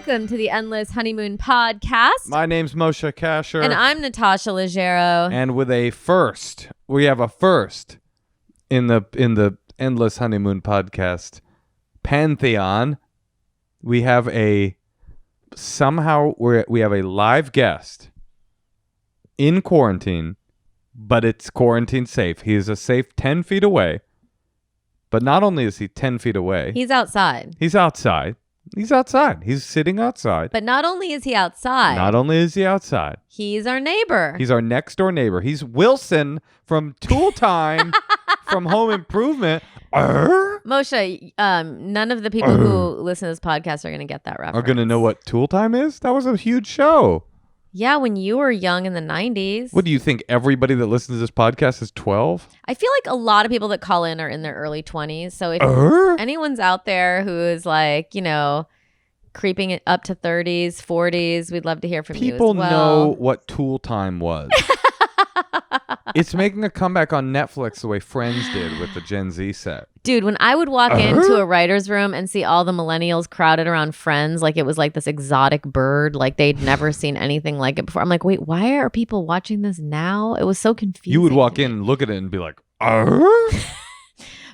Welcome to the Endless Honeymoon Podcast. My name's Moshe Kasher. And I'm Natasha Leggero. And with a first, we have a first in the Endless Honeymoon Podcast pantheon. We have we have a live guest in quarantine, but it's quarantine safe. He is a safe 10 feet away. But not only is he 10 feet away. He's outside. He's outside. He's outside. He's sitting outside. But not only is he outside. He's our neighbor. He's our next door neighbor. He's Wilson from Tool Time from Home Improvement. Moshe, none of the people who listen to this podcast are going to get that reference. Are going to know what Tool Time is? That was a huge show. Yeah, when you were young in the 90s. What do you think? Everybody that listens to this podcast is 12? I feel like a lot of people that call in are in their early 20s. So if anyone's out there who is like, creeping it up to 30s, 40s, we'd love to hear from you as well. People know what Tool Time was. It's making a comeback on Netflix the way Friends did with the Gen Z set. Dude, when I would walk into a writer's room and see all the millennials crowded around Friends, like it was like this exotic bird, like they'd never seen anything like it before. I'm like, wait, why are people watching this now? It was so confusing. You would walk in and look at it and be like, But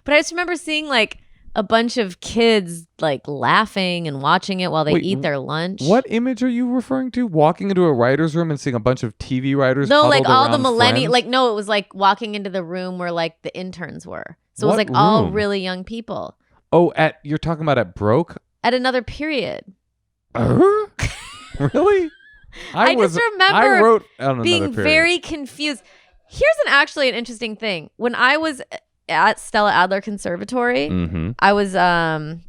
I just remember seeing like a bunch of kids like laughing and watching it while they eat their lunch. What image are you referring to? Walking into a writer's room and seeing a bunch of TV writers? No, like all the millennials. Like, no, it was like walking into the room where like the interns were. So it was like all really young people. Oh, you're talking about at Broke? At another period. Really? I just remember being period. very confused. Here's actually an interesting thing. When I was at Stella Adler Conservatory, I was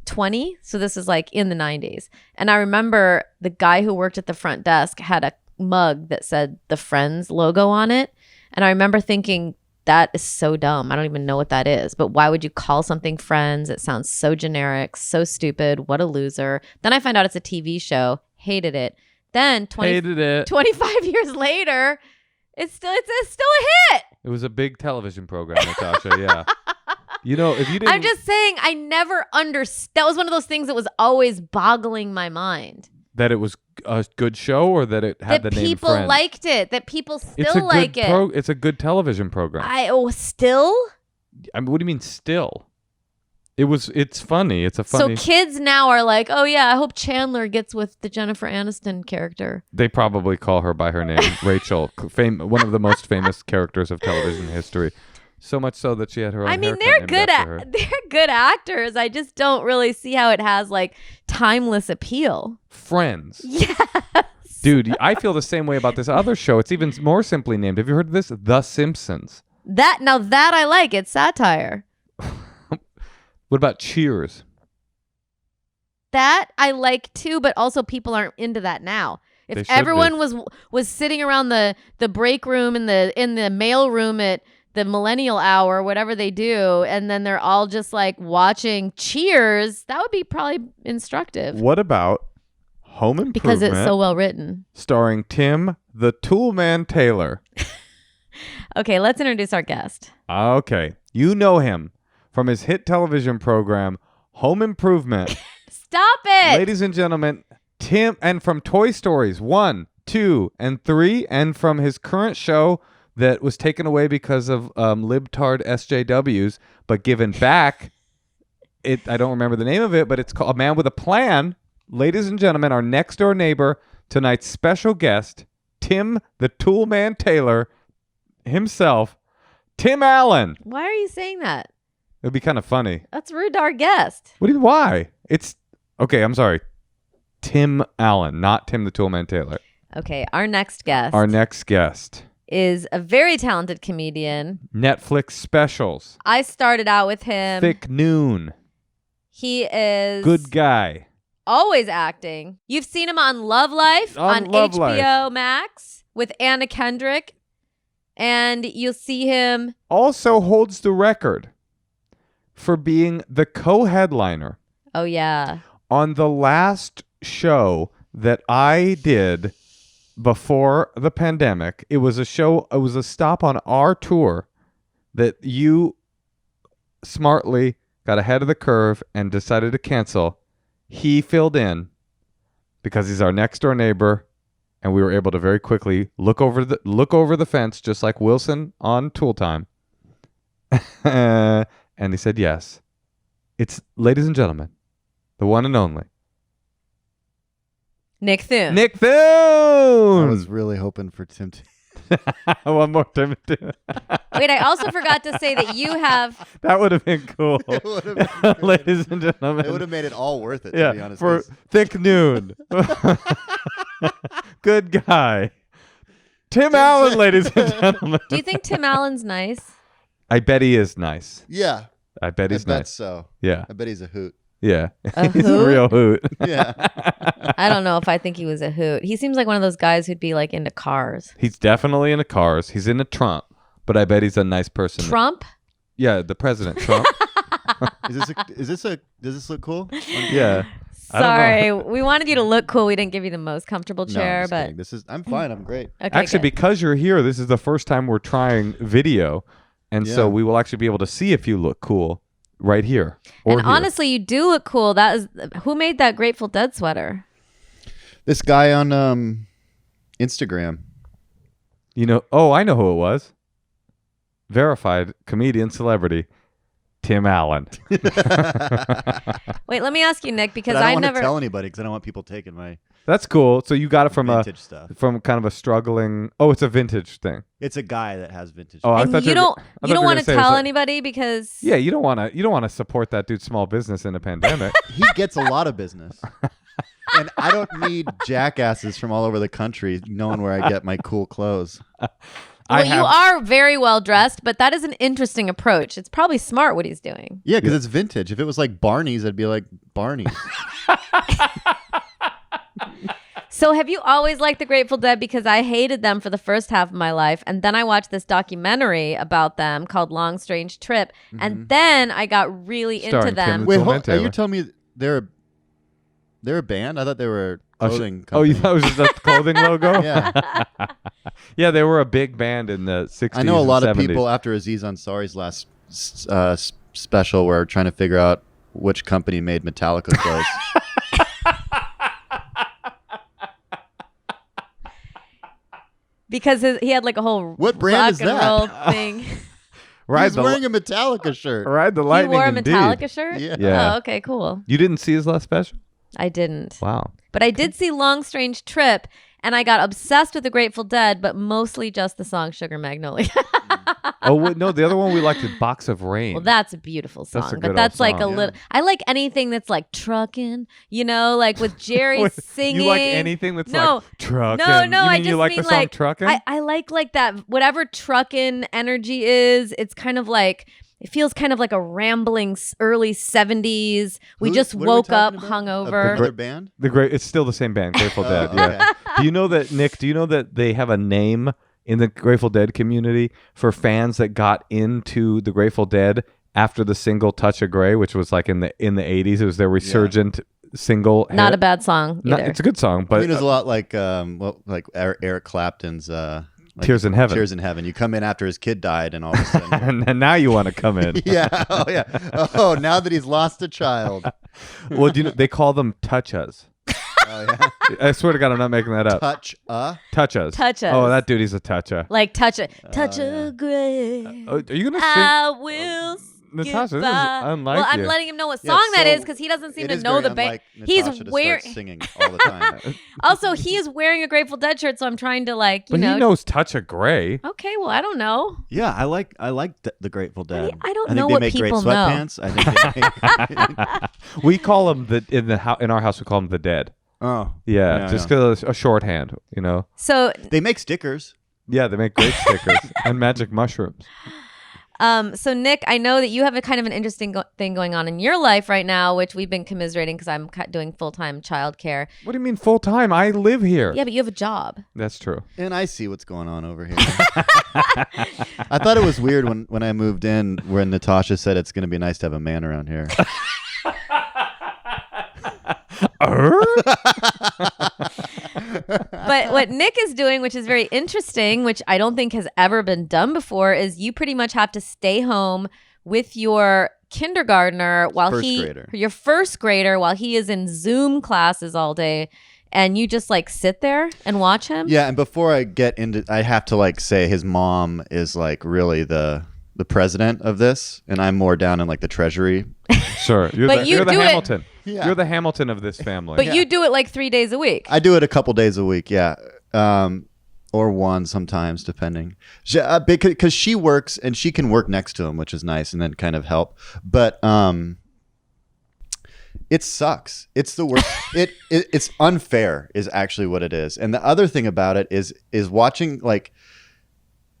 20, so this is like in the 90s. And I remember the guy who worked at the front desk had a mug that said the Friends logo on it. And I remember thinking, that is so dumb. I don't even know what that is. But why would you call something Friends? It sounds so generic, so stupid. What a loser. Then I find out it's a TV show. Hated it. Then 25 years later, it's still a hit. It was a big television program, Natasha. Yeah. If you didn't... I'm just saying, I never understood. That was one of those things that was always boggling my mind. That it was a good show, or that it had the name Friends? That people liked it. That people still like it. It's a good television program. Still? I mean, what do you mean still? It's funny. It's a funny... So kids now are like, oh yeah, I hope Chandler gets with the Jennifer Aniston character. They probably call her by her name, Rachel, one of the most famous characters of television history. So much so that she had her own haircut named after her. They're good actors. I just don't really see how it has like timeless appeal. Friends. Yes. Dude, I feel the same way about this other show. It's even more simply named. Have you heard of this? The Simpsons. That I like. It's satire. What about Cheers? That I like too, but also people aren't into that now. If everyone was sitting around the break room in the mail room at the millennial hour, whatever they do, and then they're all just like watching Cheers, that would be probably instructive. What about Home Improvement? Because it's so well written. Starring Tim the Toolman Taylor. Okay, let's introduce our guest. Okay. You know him from his hit television program, Home Improvement. Stop it! Ladies and gentlemen, Tim, and from Toy Stories 1, 2, and 3, and from his current show that was taken away because of libtard SJWs, but given back. I don't remember the name of it, but it's called A Man with a Plan. Ladies and gentlemen, our next door neighbor, tonight's special guest, Tim the Toolman Taylor himself, Tim Allen. Why are you saying that? It'd be kind of funny. That's rude to our guest. What do you mean, why? Okay, I'm sorry. Tim Allen, not Tim the Toolman Taylor. Okay, our next guest is a very talented comedian. Netflix specials. I started out with him. Thick Noon. He is... Good guy. Always acting. You've seen him on Love Life on HBO Max with Anna Kendrick. And you'll see him... Also holds the record for being the co-headliner. Oh, yeah. On the last show that I did before the pandemic, it was a stop on our tour that you smartly got ahead of the curve and decided to cancel. He filled in because he's our next door neighbor, and we were able to very quickly look over the fence, just like Wilson on Tool Time. And he said, yes. It's, ladies and gentlemen, the one and only Nick Thune. Nick Thune! I was really hoping for Tim. One more Tim. Wait, I also forgot to say that you have... That would have been cool. It would have been Ladies and gentlemen. It would have made it all worth it, Yeah, to be honest. for Thick Noon. Good guy. Tim Allen, ladies and gentlemen. Do you think Tim Allen's nice? I bet he is nice. Yeah. I bet he's I bet nice. so. Yeah. I bet he's a hoot. Yeah. A He's a hoot? real hoot. Yeah. I don't know if I think he was a hoot. He seems like one of those guys who'd be like into cars. He's definitely into cars. He's into Trump, but I bet he's a nice person. Trump? Yeah, the president, Trump. Does this look cool? Yeah. I don't Sorry, we wanted you to look cool. We didn't give you the most comfortable No, chair, I'm just but kidding. I'm fine. I'm great. okay, Actually, good. because you're here, this is the first time we're trying video. And so Yeah. we will actually be able to see if you look cool right here. Or And here. honestly, you do look cool. That is who made that Grateful Dead sweater? This guy on Instagram. You know, oh, I know who it was. Verified comedian celebrity, Tim Allen. Wait, let me ask you, Nick, because But I I've don't want never. to tell anybody because I don't want people taking my That's cool. So you got it from vintage stuff. from kind of a struggling. Oh, it's a vintage thing. It's a guy that has vintage. Oh, I And thought you were- don't. I You thought don't were want gonna to say it was tell like- anybody because. Yeah, you don't want to support that dude's small business in a pandemic. He gets a lot of business. And I don't need jackasses from all over the country knowing where I get my cool clothes. Well, you are very well dressed, but that is an interesting approach. It's probably smart what he's doing. Yeah, because it's vintage. If it was like Barney's, I'd be like, Barney's. So have you always liked the Grateful Dead? Because I hated them for the first half of my life. And then I watched this documentary about them called Long Strange Trip. And then I got really Starring into them. Kim Wait, Clement are you Taylor. telling me they're a band? I thought they were a clothing Oh, you company. thought it was just a clothing logo? Yeah. Yeah, they were a big band in the 60s. I know a lot and of 70s. people after Aziz Ansari's last special were trying to figure out which company made Metallica clothes. Because he had like a whole What brand rock is and that? roll thing. Ride He's the wearing a Metallica shirt. Ride the He lightning. wore a indeed. Metallica shirt? Yeah. Yeah. Oh, okay, cool. You didn't see his last special? I didn't. Wow. But I did see Long Strange Trip, and I got obsessed with the Grateful Dead, but mostly just the song Sugar Magnolia. Oh wait, no, the other one we liked is Box of Rain. Well, that's a beautiful song, That's a good but old that's like song, a yeah. little. I like anything that's like trucking, like with Jerry Wait, singing. You like anything that's No. like trucking? No, You I mean just you like mean the song like Truckin'? I like that whatever trucking energy is. It's kind of like it feels kind of like a rambling early 70s. We Who- just what are we woke up talking about? hungover. Another band? It's still the same band, Grateful Dead. Oh, Yeah. okay. Do you know that, Nick? Do you know that they have a name in the Grateful Dead community for fans that got into the Grateful Dead after the single "Touch of Grey," which was like in the 80s? It was their resurgent single. Not hit. a bad song Not- either. it's a good song, but I mean, it's a lot like Eric Clapton's Tears in Heaven. Tears in Heaven. You come in after his kid died, and all of a sudden, and now you want to come in. yeah, oh yeah, oh now that he's lost a child, Well, do you know they call them touchas? oh yeah, I swear to God, I'm not making that up. touchas. Touchas. Touchas. Oh, that dude, he's a toucha. Like touch a yeah. gray. Oh, are you gonna sing? I will. Natasha, this is goodbye. unlike well, I'm you. letting him know what Yeah, song that so is because he doesn't seem It to is know very the band. unlike He's Natasha to wearing. start singing all the time. Also, he is wearing a Grateful Dead shirt, so I'm trying to like, you But know. he knows Touch of Grey. Okay, well, I don't know. Yeah, I like the Grateful Dead. I don't think know they what make great people know. sweatpants. I think they make, We call them in our house. We call them the Dead. oh Yeah, just because a shorthand. You know. So, they make stickers. Yeah, they make great stickers and magic mushrooms. so Nick, I know that you have a kind of an interesting thing going on in your life right now, which we've been commiserating because I'm doing full-time childcare. What do you mean full time? I live here. Yeah, but you have a job. That's true. And I see what's going on over here. I thought it was weird when I moved in when Natasha said it's going to be nice to have a man around here. But what Nick is doing, which is very interesting, which I don't think has ever been done before, is you pretty much have to stay home with your kindergartner while First grader. your first grader while he is in Zoom classes all day and you just like sit there and watch him. Yeah, and before I get into, I have to like say his mom is like really the president of this, and I'm more down in like the treasury. Sure, But you you're the do it- Hamilton. Yeah. You're the Hamilton of this family. But you do it like 3 days a week. I do it a couple days a week, yeah, or one sometimes, depending. Because she works and she can work next to him, which is nice, and then kind of help. But it sucks. It's the worst. It's unfair, is actually what it is. And the other thing about it is watching like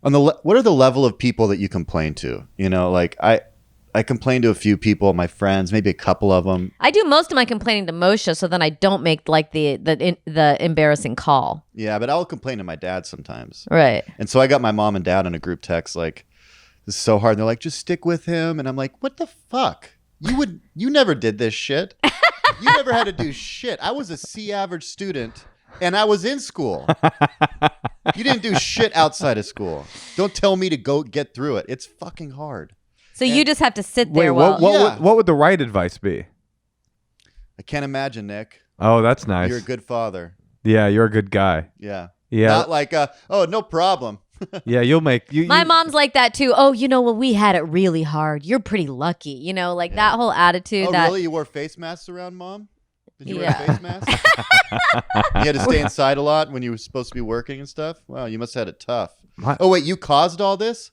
on what are the level of people that you complain to? You know, like I complain to a few people, my friends, maybe a couple of them. I do most of my complaining to Moshe, so then I don't make like the embarrassing call. Yeah, but I'll complain to my dad sometimes. Right. And so I got my mom and dad in a group text like, this is so hard. And they're like, just stick with him. And I'm like, what the fuck? You never did this shit. You never had to do shit. I was a C average student and I was in school. You didn't do shit outside of school. Don't tell me to go get through it. It's fucking hard. So you just have to sit there Wait, while... what would the right advice be? I can't imagine, Nick. Oh, that's nice. You're a good father. Yeah, you're a good guy. Yeah. Yeah. Not like, oh, no problem. Yeah, you'll make you. My mom's like that too. Oh, well, we had it really hard. You're pretty lucky. You know, like that whole attitude. Oh, that... really? You wore face masks around, Mom? Did you wear Yeah. a face mask? You had to stay inside a lot when you were supposed to be working and stuff? Wow, you must have had it tough. Oh, wait, you caused all this?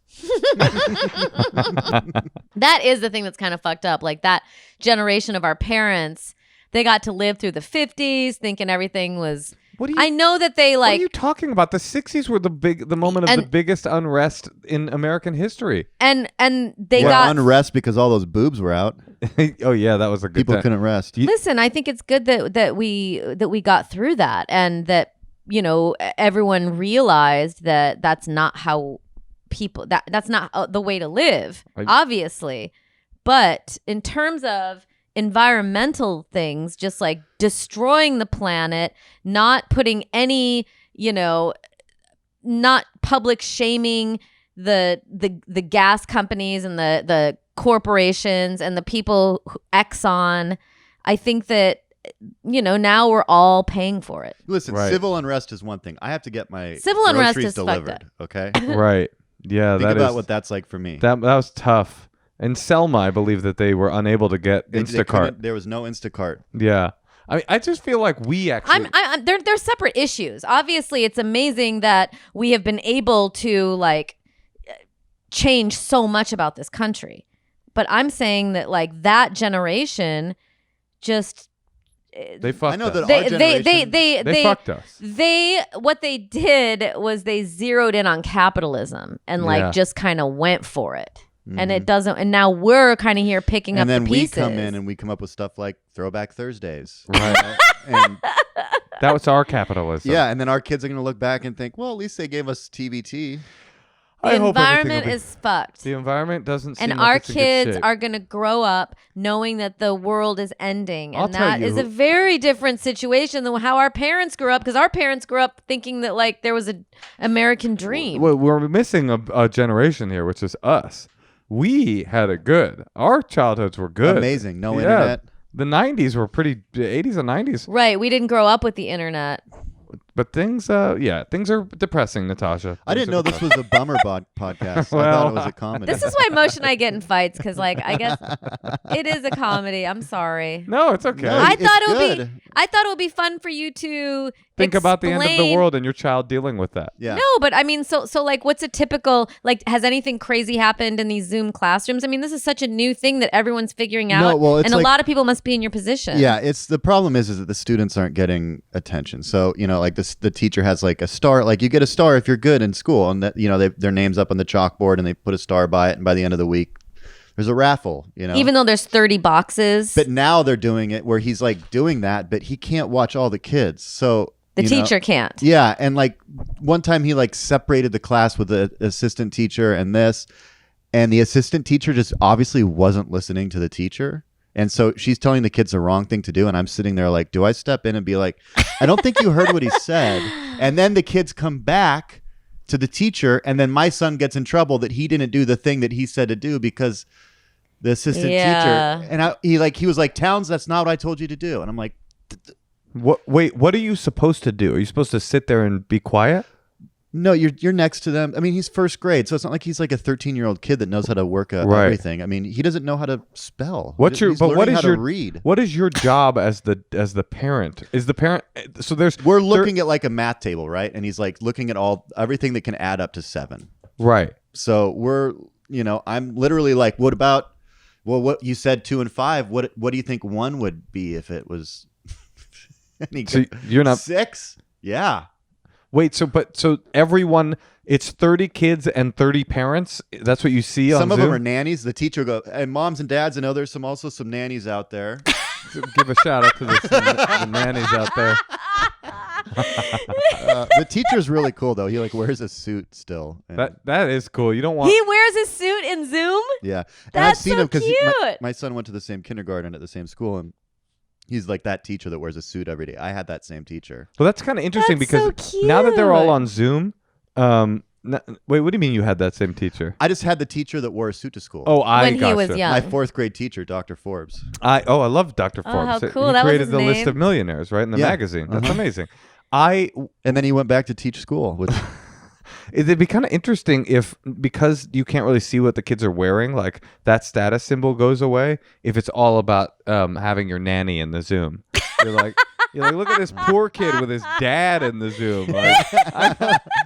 That is the thing that's kind of fucked up. Like that generation of our parents, they got to live through the 50s thinking everything was... I know that they like... What are you talking about? The 60s were the moment of the biggest unrest in American history. And they got... unrest because all those boobs were out. Oh, yeah, that was a good People time. couldn't rest. Listen, I think it's good that we got through that, and that, you know, everyone realized that that's not how people... That's not the way to live, obviously. But in terms of environmental things, just like destroying the planet, not putting any, you know, not public shaming the gas companies and the corporations and the people, Exxon. I think that, you know, now we're all paying for it. Listen, Right. civil unrest is one thing. I have to get my Civil unrest groceries is fucked delivered, up. okay? Right. Yeah, Think about what that's like for me. that was tough. And Selma, I believe that they were unable to get They Instacart. couldn't- there was no Instacart. Yeah. I mean, I just feel like we actually... They're separate issues. Obviously, it's amazing that we have been able to like change so much about this country. But I'm saying that like that generation just... they fucked I know us. that our generation... They fucked us. What they did was they zeroed in on capitalism and like Yeah. just kind of went for it. And it doesn't, and now we're kind of here picking up and then the we pieces. come in and we come up with stuff like Throwback Thursdays. Right. And That was our capitalism. yeah, and then our kids are going to look back and think, well, at least they gave us TBT. The I hope everything environment will be- is fucked. The environment doesn't seem And like our it's in good kids shape. are going to grow up knowing that the world is ending. I'll And tell that is you- a very different situation than how our parents grew up, because our parents grew up thinking that like there was an American dream. Well, we're missing a generation here, which is us. We had it good. Our childhoods were good. Amazing. No Yeah. internet. The 90s were pretty... The 80s and 90s. Right. We didn't grow up with the internet. But things are depressing, Natasha. I didn't know this was a bummer podcast. I Well, thought it was a comedy. This is why Moshe and I get in fights, because like I guess it is a comedy. I'm sorry. No, it's okay. No, I it's thought it would good. be. I thought it would be fun for you to Think about the end of the explain- world and your child dealing with that. Yeah. No, but I mean, so like, what's a typical like? Has anything crazy happened in these Zoom classrooms? I mean, this is such a new thing that everyone's figuring out, well, it's and a like- lot of people must be in your position. Yeah, it's the problem is that the students aren't getting attention. So you know, like the teacher has like a star. Like you get a star if you're good in school, and that you know their name's up on the chalkboard, and they put a star by it, and by the end of the week, there's a raffle. You know, Even though there's 30 boxes, but now they're doing it where he's like doing that, but he can't watch all the kids. So the you know, teacher can't. Yeah, and like one time he like separated the class with the assistant teacher and the assistant teacher just obviously wasn't listening to the teacher. And so she's telling the kids the wrong thing to do, and I'm sitting there like, do I step in and be like, I don't think you heard what he said? And then the kids come back to the teacher, and then my son gets in trouble that he didn't do the thing that he said to do because the assistant Yeah. teacher, and he was like, Towns, that's not what I told you to do. And I'm like, Wait, what are you supposed to do? Are you supposed to sit there and be quiet? No, you're next to them. I mean, he's first grade, so it's not like he's like a 13-year-old kid that knows how to work everything. I mean, he doesn't know how to spell. What's your? He's But what learning is how your? to read? What is your job as the parent? Is the parent? So We're looking at like a math table, right? And he's like looking at everything that can add up to 7. Right. So I'm literally like, what about? Well, what you said 2 and 5. What do you think 1 would be if it was? So you're not 6? Yeah. Wait, so everyone, it's 30 kids and 30 parents. That's what you see on Some of Zoom? them are nannies. The teacher go, and moms and dads. I know there's also some nannies out there. Give a shout out to the nannies out there. The teacher's really cool though. He like wears a suit still. And That is cool. You don't want. He wears a suit in Zoom? yeah, and That's I've seen so him because cute. my son went to the same kindergarten at the same school, and he's like that teacher that wears a suit every day. I had that same teacher. Well, that's kind of interesting That's because so now that they're all cute. on Zoom, wait, what do you mean you had that same teacher? I just had the teacher that wore a suit to school. Oh, I When he gotcha. was young. my 4th grade teacher, Dr. Forbes. I love Dr. Oh, Forbes. how cool. He That was created his the list name? of millionaires, right, in the Yeah. magazine. That's Uh-huh. amazing. And then he went back to teach school. Which It'd be kind of interesting if, because you can't really see what the kids are wearing, like that status symbol goes away. If it's all about having your nanny in the Zoom, you're like, look at this poor kid with his dad in the Zoom. Like,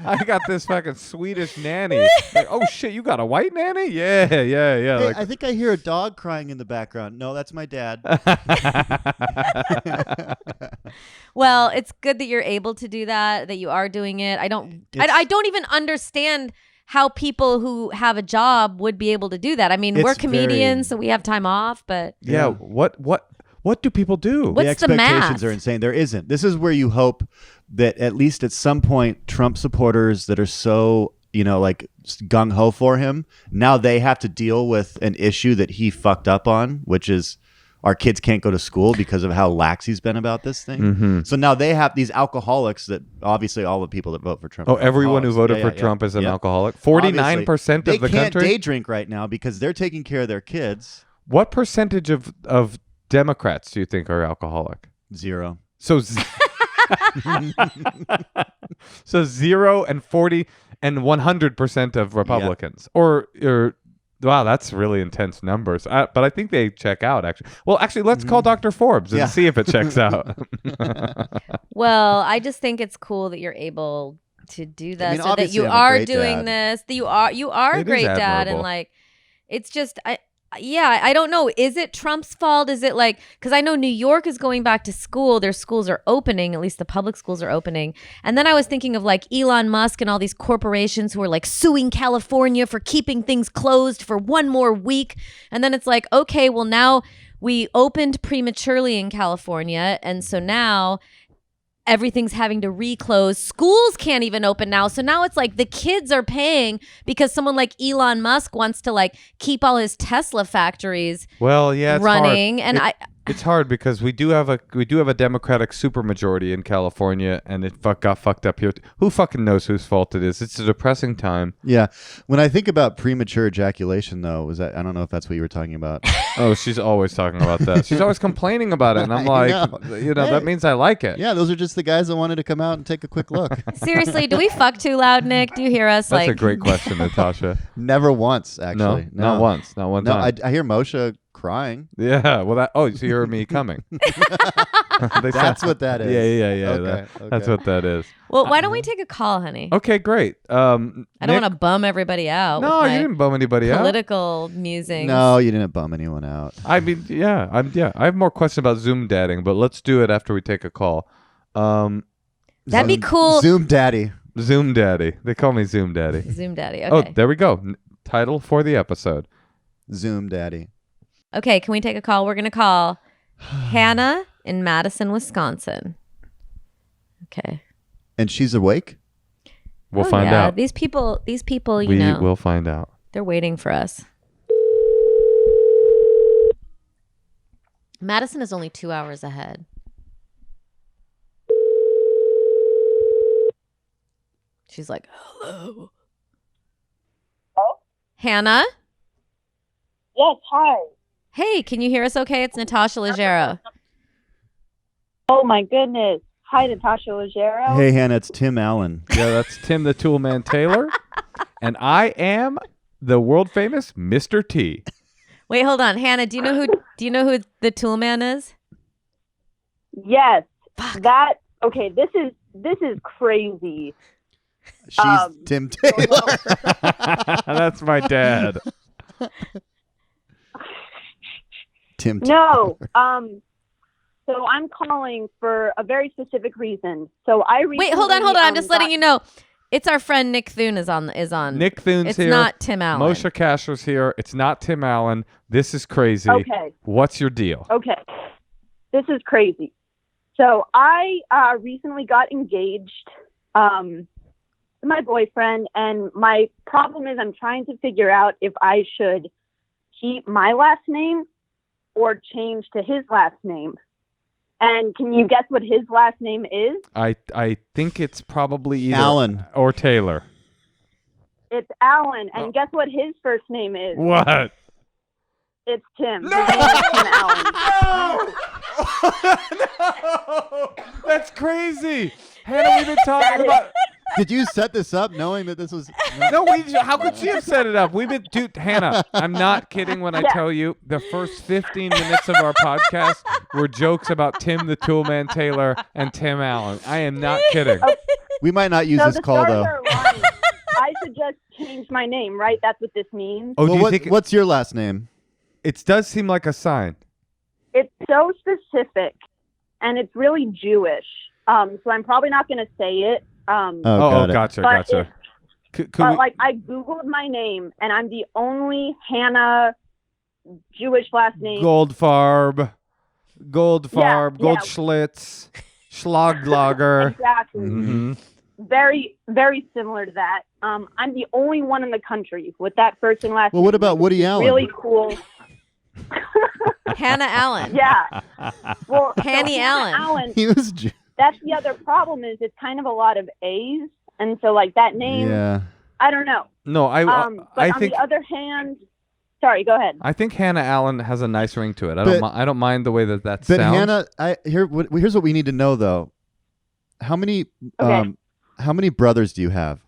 I got this fucking Swedish nanny. Like, oh shit, you got a white nanny? Yeah. hey, Like, I think I hear a dog crying in the background. No, that's my dad. Well, it's good that you're able to do that you are doing it. I don't even understand how people who have a job would be able to do that. I mean, we're It's comedians, very- so we have time off, but yeah. What do people do? What's the the expectations math? are insane. There isn't. This is where you hope that at least at some point Trump supporters that are so, like gung ho for him, now they have to deal with an issue that he fucked up on, which is our kids can't go to school because of how lax he's been about this thing. Mm-hmm. So now they have these alcoholics that obviously all the people that vote for Trump. Oh, are everyone who alcoholics. voted for Trump is an Yeah. alcoholic. 49% They of the can't country. day drink right now because they're taking care of their kids. What percentage of Democrats do you think are alcoholic? 0. So, so 0 and 40 and 100% of Republicans, or wow, that's really intense numbers. But I think they check out actually. Well, actually, let's call Dr. Forbes and Yeah. see if it checks out. well, I just think it's cool that you're able to do that, mean, so that obviously you I'm a are great doing dad. this, that you are a It is great dad, admirable. and like, it's just I don't know. Is it Trump's fault? Is it like, because I know New York is going back to school. Their schools are opening, at least the public schools are opening. And then I was thinking of like Elon Musk and all these corporations who are like suing California for keeping things closed for one more week. And then it's like, okay, well now we opened prematurely in California. And so now everything's having to reclose. Schools can't even open now. So now it's like the kids are paying because someone like Elon Musk wants to like keep all his Tesla factories Well, yeah, it's running. hard. And It's hard because we do have a Democratic supermajority in California, and it got fucked up here. Who fucking knows whose fault it is? It's a depressing time. Yeah. When I think about premature ejaculation, though, I don't know if that's what you were talking about. Oh, she's always talking about that. She's always complaining about it, and I'm I like, know. that means I like it. Yeah, those are just the guys that wanted to come out and take a quick look. seriously, do we fuck too loud, Nick? Do you hear us? That's like a great question, Natasha. Never once, actually. No, not once, not one No, time. I hear Moshe crying. Yeah, well, so you heard me coming. That's what that is. Yeah. Okay, That's okay. what that is. Well, why don't we take a call, honey? Okay, great. I don't want to bum everybody out. No, with you my didn't bum anybody out. political musings. No, you didn't bum anyone out. I mean, I have more questions about Zoom dating, but let's do it after we take a call. That'd be cool. Zoom daddy. Zoom Daddy. They call me Zoom Daddy. Zoom daddy. Oh, Okay. there we go. Title for the episode. Zoom daddy. Okay, can we take a call? We're going to call Hannah in Madison, Wisconsin. Okay. And she's awake? We'll Oh, find yeah. out. These people, you We know, will find out. they're waiting for us. Madison is only 2 hours ahead. She's like, hello. Hello? Hannah? Yes, hi. Hey, can you hear us okay? It's Natasha Leggero. Oh my goodness. Hi, Natasha Leggero. Hey, Hannah, it's Tim Allen. Yeah, that's Tim the Toolman Taylor. And I am the world famous Mr. T. Wait, hold on, Hannah. Do you know who the Tool Man is? Yes. Fuck. Okay, this is crazy. She's Tim Taylor. That's my dad. Tim Taylor. No. So I'm calling for a very specific reason. So I Wait, hold on. I'm just letting you know. It's our friend Nick Thune is on. Nick Thune's it's here. It's not Tim Allen. Moshe Kasher's here. It's not Tim Allen. This is crazy. Okay. What's your deal? Okay. This is crazy. So I recently got engaged to my boyfriend, and my problem is I'm trying to figure out if I should keep my last name or change to his last name. And can you guess what his last name is? I think it's probably either Allen or Taylor. It's Allen. And guess what his first name is? What? It's Tim. No! His name is Tim Allen. No! That's crazy. Hannah, we've been talking about... Did you set this up knowing that this was... No, how could she have set it up? Dude, Hannah, I'm not kidding when I tell you the first 15 minutes of our podcast were jokes about Tim the Toolman Taylor and Tim Allen. I am not kidding. We might not use this call, though. I should just change my name, right? That's what this means. Oh, Well, what's your last name? It does seem like a sign. It's so specific, and it's really Jewish. So I'm probably not going to say it. Gotcha. But like, I Googled my name, and I'm the only Hannah Jewish last name. Goldfarb, Goldschlitz, Schlaglager. Exactly. Mm-hmm. Very, very similar to that. I'm the only one in the country with that first and last name. Well, what about Woody Allen? Really cool. Hannah Allen. Yeah. Well, Hanny Allen. He was... That's the other problem is it's kind of a lot of A's. And so like that name, I don't know. No, but I on think... the other hand, sorry, go ahead. I think Hannah Allen has a nice ring to it. I don't mind the way that sounds. But Hannah, here's what we need to know though. How many brothers do you have?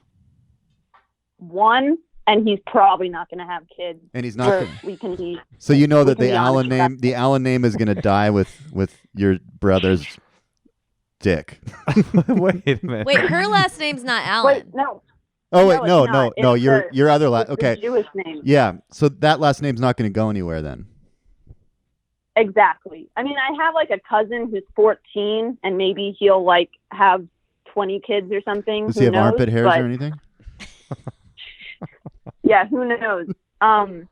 One, and he's probably not going to have kids. And he's not. So you know that the Allen name is going to die with your brother's dick. Wait a minute. Wait, her last name's not Allen. Wait, no. Oh wait, no. It's Your other last. Okay. Jewish name. Yeah. So that last name's not going to go anywhere then. Exactly. I mean, I have like a cousin who's 14, and maybe he'll like have 20 kids or something. Does he have armpit hairs or anything? Yeah, who knows? And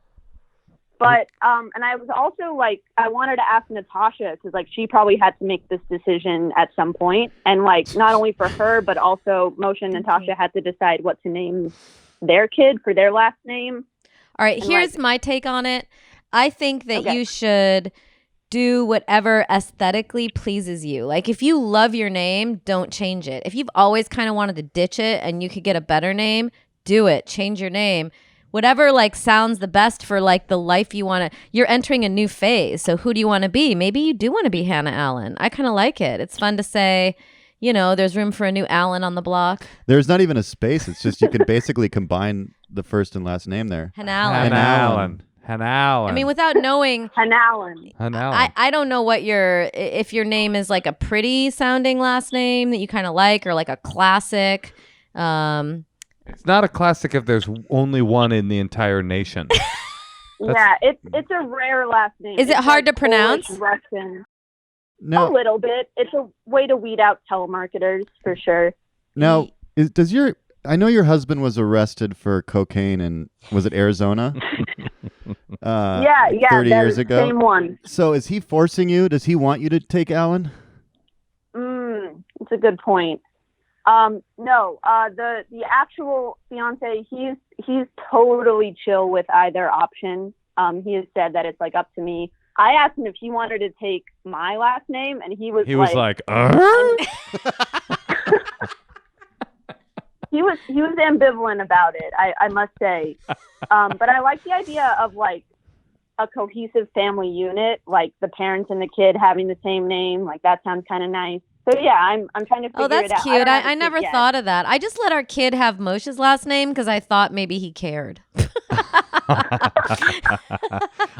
I was also like, I wanted to ask Natasha because like she probably had to make this decision at some point, and like not only for her but also Moshe and Natasha had to decide what to name their kid for their last name. All right, here's my take on it. I think that you should do whatever aesthetically pleases you. Like if you love your name, don't change it. If you've always kind of wanted to ditch it and you could get a better name, do it. Change your name. Whatever like sounds the best for like the life you want to. You're entering a new phase. So who do you want to be? Maybe you do want to be Hannah Allen. I kind of like it. It's fun to say, there's room for a new Allen on the block. There's not even a space. It's just you can basically combine the first and last name there. Hannah Allen. Hannah Allen. I mean, without knowing. Hannah Allen. I don't know if your name is like a pretty sounding last name that you kind of like, or like a classic. It's not a classic if there's only one in the entire nation. Yeah, it's a rare last name. Is it hard to pronounce? Polish, Russian. No. A little bit. It's a way to weed out telemarketers for sure. Now, I know your husband was arrested for cocaine in, was it Arizona? Yeah, 30 years ago. Same one. So is he forcing you? Does he want you to take Allen? It's a good point. No, the actual fiance, he's totally chill with either option. He has said that it's like up to me. I asked him if he wanted to take my last name, and he was like he was ambivalent about it. I must say, but I like the idea of like a cohesive family unit, like the parents and the kid having the same name. Like that sounds kind of nice. So yeah, I'm trying to figure it out. Oh, that's cute. I don't never yet. thought of that. I just let our kid have Moshe's last name because I thought maybe he cared.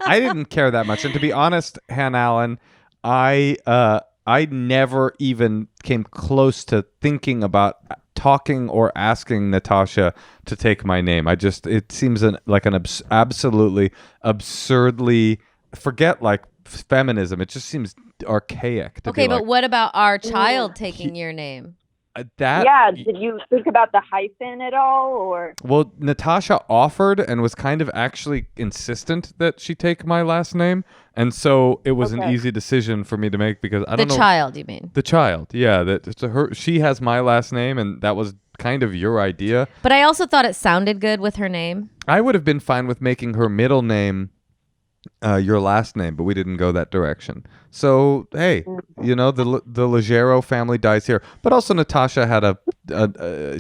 I didn't care that much, and to be honest, Hannah Allen, I never even came close to thinking about talking or asking Natasha to take my name. It seems like an absolutely absurdly, forget like feminism. It just seems archaic. Okay, but what about our child taking your name? Did you think about the hyphen at all, or? Well, Natasha offered and was kind of actually insistent that she take my last name, and so it was an easy decision for me to make because I don't know. The child, you mean? The child, yeah. She has my last name, and that was kind of your idea. But I also thought it sounded good with her name. I would have been fine with making her middle name your last name, but we didn't go that direction. So hey, the Leggero family dies here. But also Natasha had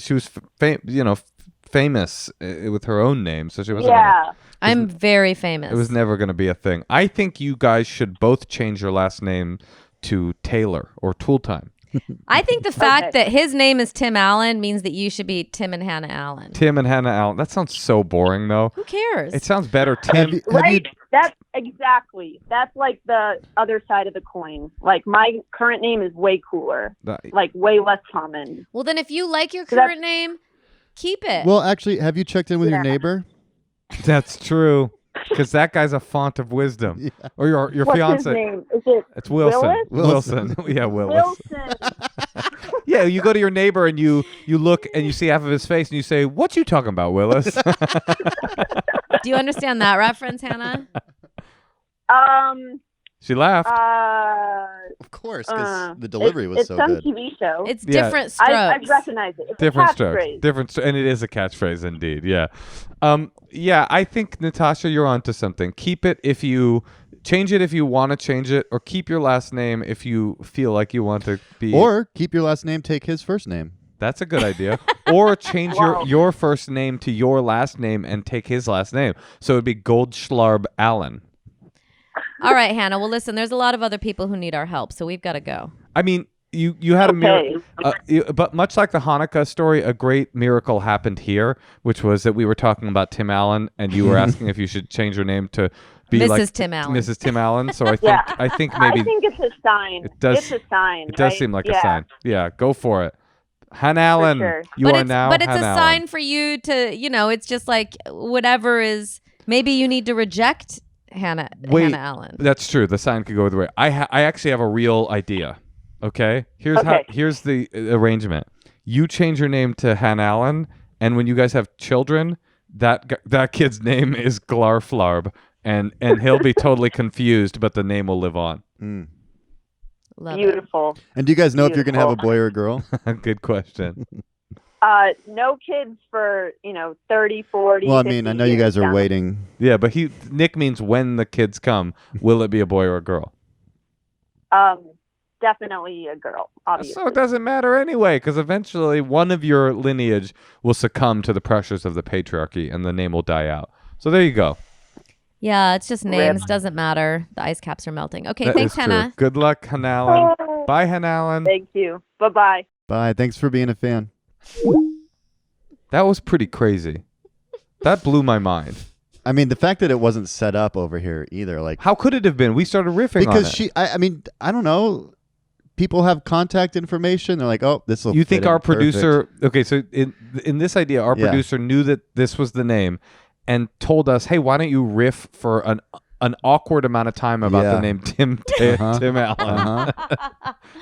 she was famous with her own name, so she wasn't. Yeah, I'm very famous. It was never going to be a thing. I think you guys should both change your last name to Taylor or Tooltime. I think the fact that his name is Tim Allen means that you should be Tim and Hannah Allen. Tim and Hannah Allen. That sounds so boring, though. Who cares? It sounds better. Tim. That's exactly. That's like the other side of the coin. Like my current name is way cooler. Like way less common. Well, then if you like your current name, keep it. Well, actually, have you checked in with your neighbor? That's true. Because that guy's a font of wisdom. Yeah. Or your What's fiance. His name? Is it It's Wilson. Wilson. Yeah, Willis. Wilson. Yeah, you go to your neighbor and you look and you see half of his face and you say, "What you talking about, Willis?" Do you understand that reference, Hannah? She laughed. Of course, because the delivery was so good. It's some TV show. It's different strokes. I recognize it. It's different a strokes. catchphrase. Different, and it is a catchphrase indeed. Yeah, yeah. I think Natasha, you're onto something. Keep it if you change it if you want to change it, or keep your last name if you feel like you want to be. Or keep your last name, take his first name. That's a good idea. Or change your first name to your last name and take his last name. So it'd be Goldschlarb Allen. All right, Hannah. Well, listen, there's a lot of other people who need our help, so we've got to go. I mean, you had a miracle, but much like the Hanukkah story, a great miracle happened here, which was that we were talking about Tim Allen, and you were asking if you should change your name to be Mrs. Tim Allen. Mrs. Tim Allen. So I think maybe I think it's a sign. It does. It's a sign. It does seem like a sign. Yeah, go for it. Hannah Allen, sure. you are now. But it's Hannah a Allen. sign for you to, it's just like whatever is. Maybe you need to reject Hannah Allen. That's true. The sign could go either way. I actually have a real idea. Okay, here's the arrangement. You change your name to Hannah Allen, and when you guys have children, that kid's name is Glarflarb, and he'll be totally confused, but the name will live on. Beautiful. And do you guys know if you're gonna have a boy or a girl? Good question. No kids for 30, 40. Well, I mean, I know you guys are waiting. Yeah, but Nick means when the kids come, will it be a boy or a girl? Definitely a girl, obviously. So it doesn't matter anyway, because eventually one of your lineage will succumb to the pressures of the patriarchy, and the name will die out. So there you go. Yeah, it's just names. Doesn't matter. The ice caps are melting. Okay, That thanks, is true. Hannah. Good luck, Hannah Allen. Bye, Hannah Allen. Thank you. Bye-bye. Bye. Thanks for being a fan. That was pretty crazy. That blew my mind. I mean, the fact that it wasn't set up over here either, like How could it have been? We started riffing on it. I mean, I don't know. People have contact information. They're like, oh, this will. You think our producer? Perfect. Okay, so in this idea, our producer knew that this was the name, and told us, "Hey, why don't you riff for an awkward amount of time about the name Tim Allen?"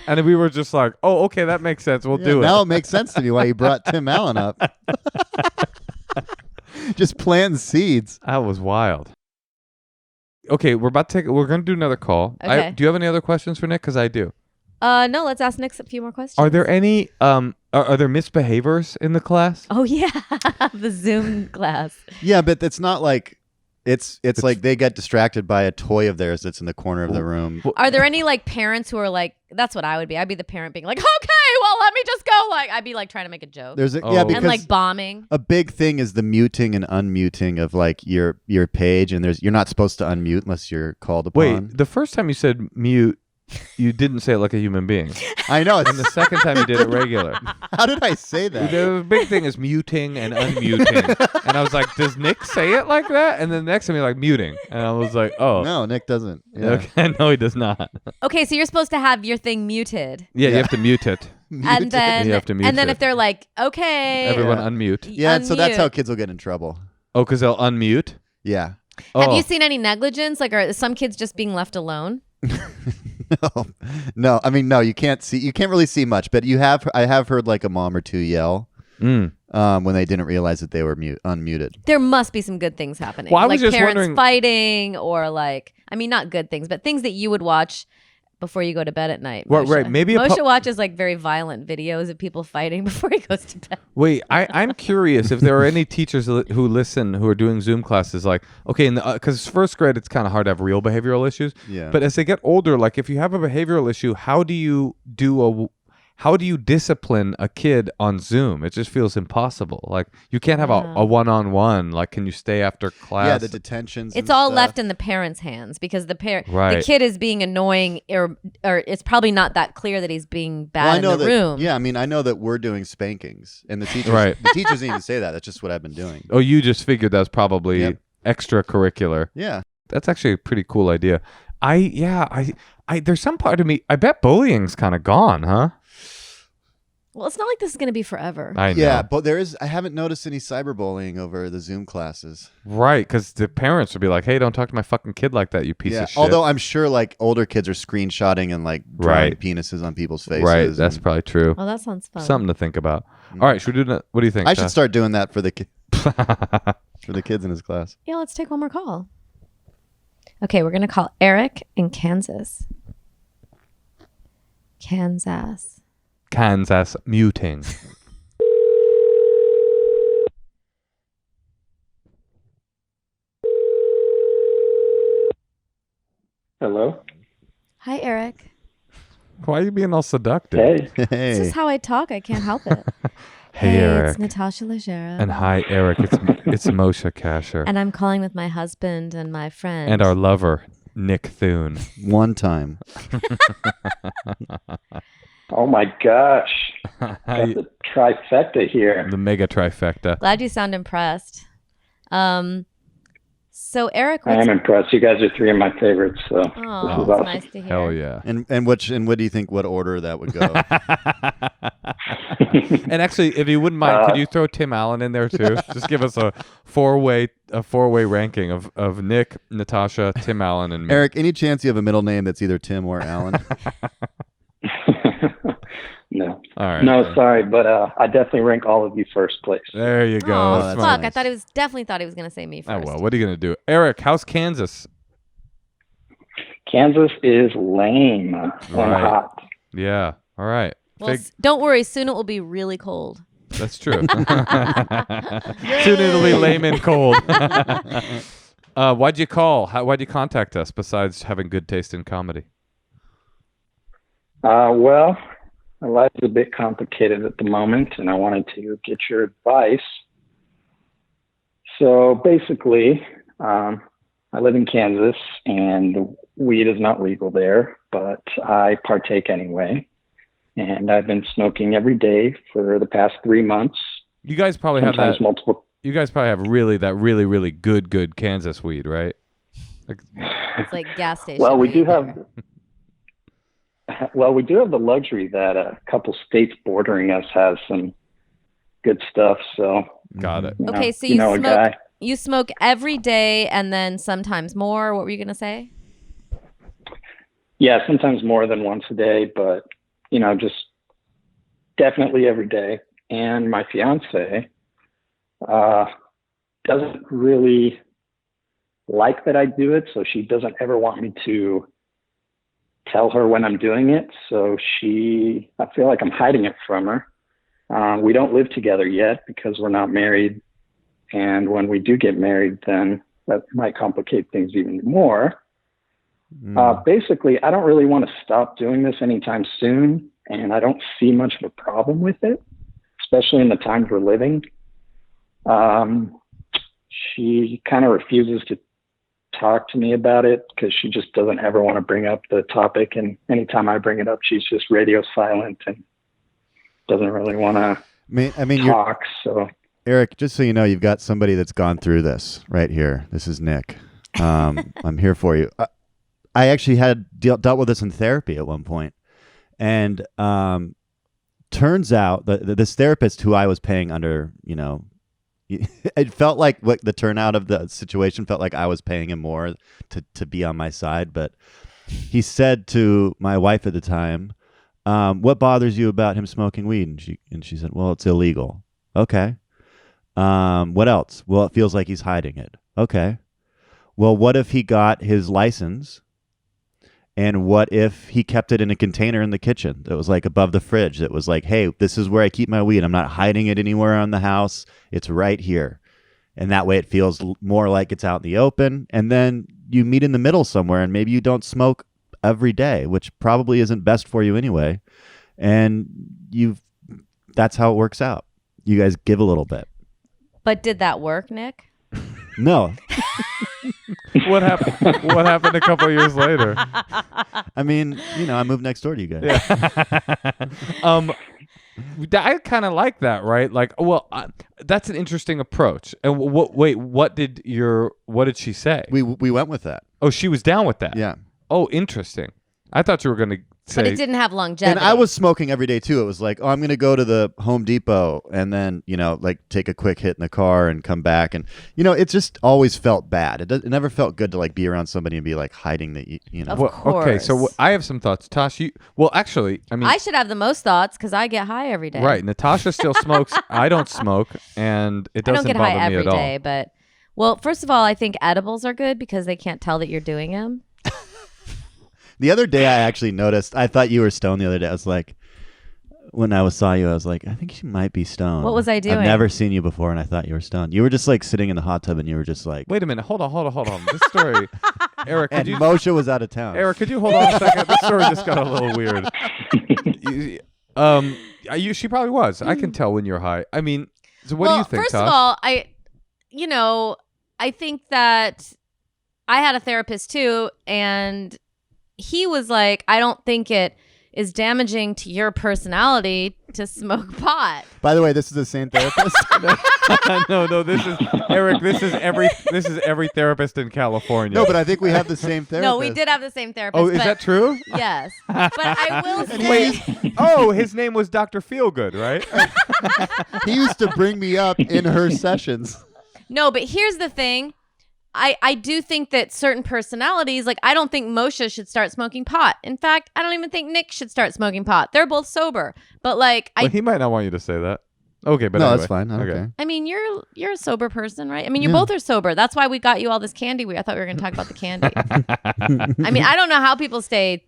And we were just like, "Oh, okay, that makes sense. We'll do it." Now it makes sense to me why you brought Tim Allen up. Just planting seeds. That was wild. Okay, we're going to do another call. Okay. Do you have any other questions for Nick? Because I do. No, let's ask Nick a few more questions. Are there any are there misbehaviors in the class? Oh yeah, the Zoom class. Yeah, but it's not like it's like they get distracted by a toy of theirs that's in the corner of the room. Are there any like parents who are like, that's what I would be. I'd be the parent being like, okay, well, let me just go. Like, I'd be like trying to make a joke. There's Oh. because and like bombing. a big thing is the muting and unmuting of like your page, and you're not supposed to unmute unless you're called upon. Wait, the first time you said mute, you didn't say it like a human being. I know. And the second time you did it regular. How did I say that? The big thing is muting and unmuting. And I was like, does Nick say it like that? And then the next time you're like muting. And I was like, oh. No, Nick doesn't. Yeah. Okay, no, he does not. Okay, so you're supposed to have your thing muted. Yeah, you have to mute it. And then You have to mute and then it. if they're like, okay. Everyone Yeah. unmute. Yeah, and so that's unmute. how kids will get in trouble. Oh, because they'll unmute? Yeah. Have Oh. you seen any negligence? Like, are some kids just being left alone? No. I mean, no. You can't really see much, but I have heard like a mom or two yell when they didn't realize that they were unmuted. There must be some good things happening. Well, I was like just parents wondering- fighting, or like, I mean, not good things, but things that you would watch before you go to bed at night. Well, Moshe. right, maybe a Moshe watches like very violent videos of people fighting before he goes to bed. Wait, I'm curious if there are any teachers who listen who are doing Zoom classes. Like, okay, because first grade it's kind of hard to have real behavioral issues. Yeah. But as they get older, like if you have a behavioral issue, how do you discipline a kid on Zoom? It just feels impossible. Like you can't have a one-on-one. Like, can you stay after class? Yeah, the detentions. It's and all stuff. left in the parents' hands because the Right. kid is being annoying, or it's probably not that clear that he's being bad Well, I in know the that. room. Yeah, I mean, I know that we're doing spankings, and the teachers. Right. The teachers didn't even say that. That's just what I've been doing. Oh, you just figured that's probably Yep. extracurricular. Yeah. That's actually a pretty cool idea. I there's some part of me. I bet bullying's kind of gone, huh? Well, it's not like this is going to be forever. I know. Yeah, but I haven't noticed any cyberbullying over the Zoom classes. Right, because the parents would be like, "Hey, don't talk to my fucking kid like that, you piece of shit." Although I'm sure like older kids are screenshotting and like drawing Right. penises on people's faces. right, that's and- probably true. Oh, that sounds fun. Something to think about. All right, should we do that? What do you think? I should start doing that for the for the kids in his class. Yeah, let's take one more call. Okay, we're going to call Eric in Kansas. Kansas. Kansas muting. Hello. Hi, Eric. Why are you being all seductive? Hey. This Hey. is how I talk. I can't help it. Hey, Eric. It's Natasha Leggera. And hi, Eric. It's Moshe Kasher. And I'm calling with my husband and my friend. And our lover, Nick Thune. One time. Oh my gosh. Hi, Got the trifecta here. the mega trifecta. Glad you sound impressed. So Eric, I am impressed. You guys are three of my favorites, so this oh, is it's awesome. nice to hear. Hell yeah. And what do you think? What order that would go? And actually, if you wouldn't mind, could you throw Tim Allen in there too? Just give us a four-way ranking of Nick, Natasha, Tim Allen, and me. Eric, any chance you have a middle name that's either Tim or Alan? No. All right. No, sorry, but I definitely rank all of you first place. There you go. Oh, That's fuck. nice. I thought definitely thought he was going to say me Oh, first. well, what are you going to do? Eric, how's Kansas? Kansas is lame and Right. hot. Yeah. All right. Well, don't worry. Soon it will be really cold. That's true. Soon it'll be lame and cold. Why'd you call? Why'd you contact us besides having good taste in comedy? Well, my life is a bit complicated at the moment, and I wanted to get your advice. So basically, I live in Kansas, and weed is not legal there, but I partake anyway. And I've been smoking every day for the past 3 months. You guys probably have Sometimes that. multiple. You guys probably have really good Kansas weed, right? Like, It's like gas station. Well, we weed do there. have. Well, we do have the luxury that a couple states bordering us has some good stuff. So got it. you know- Okay, so you know a smoke. guy. You smoke every day and then sometimes more. What were you going to say? Yeah, sometimes more than once a day, but just definitely every day. And my fiance doesn't really like that I do it, so she doesn't ever want me to tell her when I'm doing it. So I feel like I'm hiding it from her. We don't live together yet because we're not married. And when we do get married, then that might complicate things even more. Basically, I don't really want to stop doing this anytime soon. and I don't see much of a problem with it, especially in the times we're living. She kind of refuses to talk to me about it because she just doesn't ever want to bring up the topic. And anytime I bring it up, she's just radio silent and doesn't really want to talk. So, Eric, just so you know, you've got somebody that's gone through this right here. This is Nick. I'm here for you. I actually had dealt with this in therapy at one point. And turns out that this therapist who I was paying under, it felt like what the turnout of the situation felt like I was paying him more to be on my side. But he said to my wife at the time, what bothers you about him smoking weed? And she said, well, it's illegal. Okay. What else? Well, it feels like he's hiding it. Okay. Well, what if he got his license? And what if he kept it in a container in the kitchen that was like above the fridge that was like, hey, this is where I keep my weed. I'm not hiding it anywhere on the house. It's right here. And that way it feels more like it's out in the open. And then you meet in the middle somewhere and maybe you don't smoke every day, which probably isn't best for you anyway. And that's how it works out. You guys give a little bit. But did that work, Nick? No. What happened a couple of years later? I mean, I moved next door to you guys. Yeah. I kind of like that, right? Like, well, that's an interesting approach. And what did she say? We went with that. Oh, she was down with that. Yeah. Oh, interesting. I thought you were going to say. But it didn't have longevity. And I was smoking every day too. It was like, I'm going to go to the Home Depot and then, like take a quick hit in the car and come back. And, it just always felt bad. It never felt good to like be around somebody and be like hiding that, Of course. Okay, so I have some thoughts. Tosh, actually, I should have the most thoughts because I get high every day. Right. Natasha still smokes. I don't smoke. And it doesn't bother me at all. I don't get high every day, but, well, first of all, I think edibles are good because they can't tell that you're doing them. The other day I actually noticed, I thought you were stoned the other day. I was like, when I saw you, I was like, I think she might be stoned. What was I doing? I've never seen you before and I thought you were stoned. You were just like sitting in the hot tub and you were just like. Wait a minute. Hold on. This story. Eric, and Moshe was out of town. Eric, could you hold on a second? This story just got a little weird. She probably was. I can tell when you're high. I mean, so what do you think, first Tosh? of all, I think that I had a therapist too, and he was like, I don't think it is damaging to your personality to smoke pot. By the way, this is the same therapist? No, this is Eric. This is every therapist in California. No, but I think we have the same therapist. No, we did have the same therapist. Oh, is that true? Yes. But I will say... Wait, his name was Dr. Feelgood, right? He used to bring me up in her sessions. No, but here's the thing. I do think that certain personalities, like I don't think Moshe should start smoking pot. In fact, I don't even think Nick should start smoking pot. They're both sober. But like he might not want you to say that. Okay, but no, anyway. That's fine. Okay. I mean, you're a sober person, right? I mean, you both are sober. That's why we got you all this candy. I thought we were going to talk about the candy. I mean, I don't know how people stay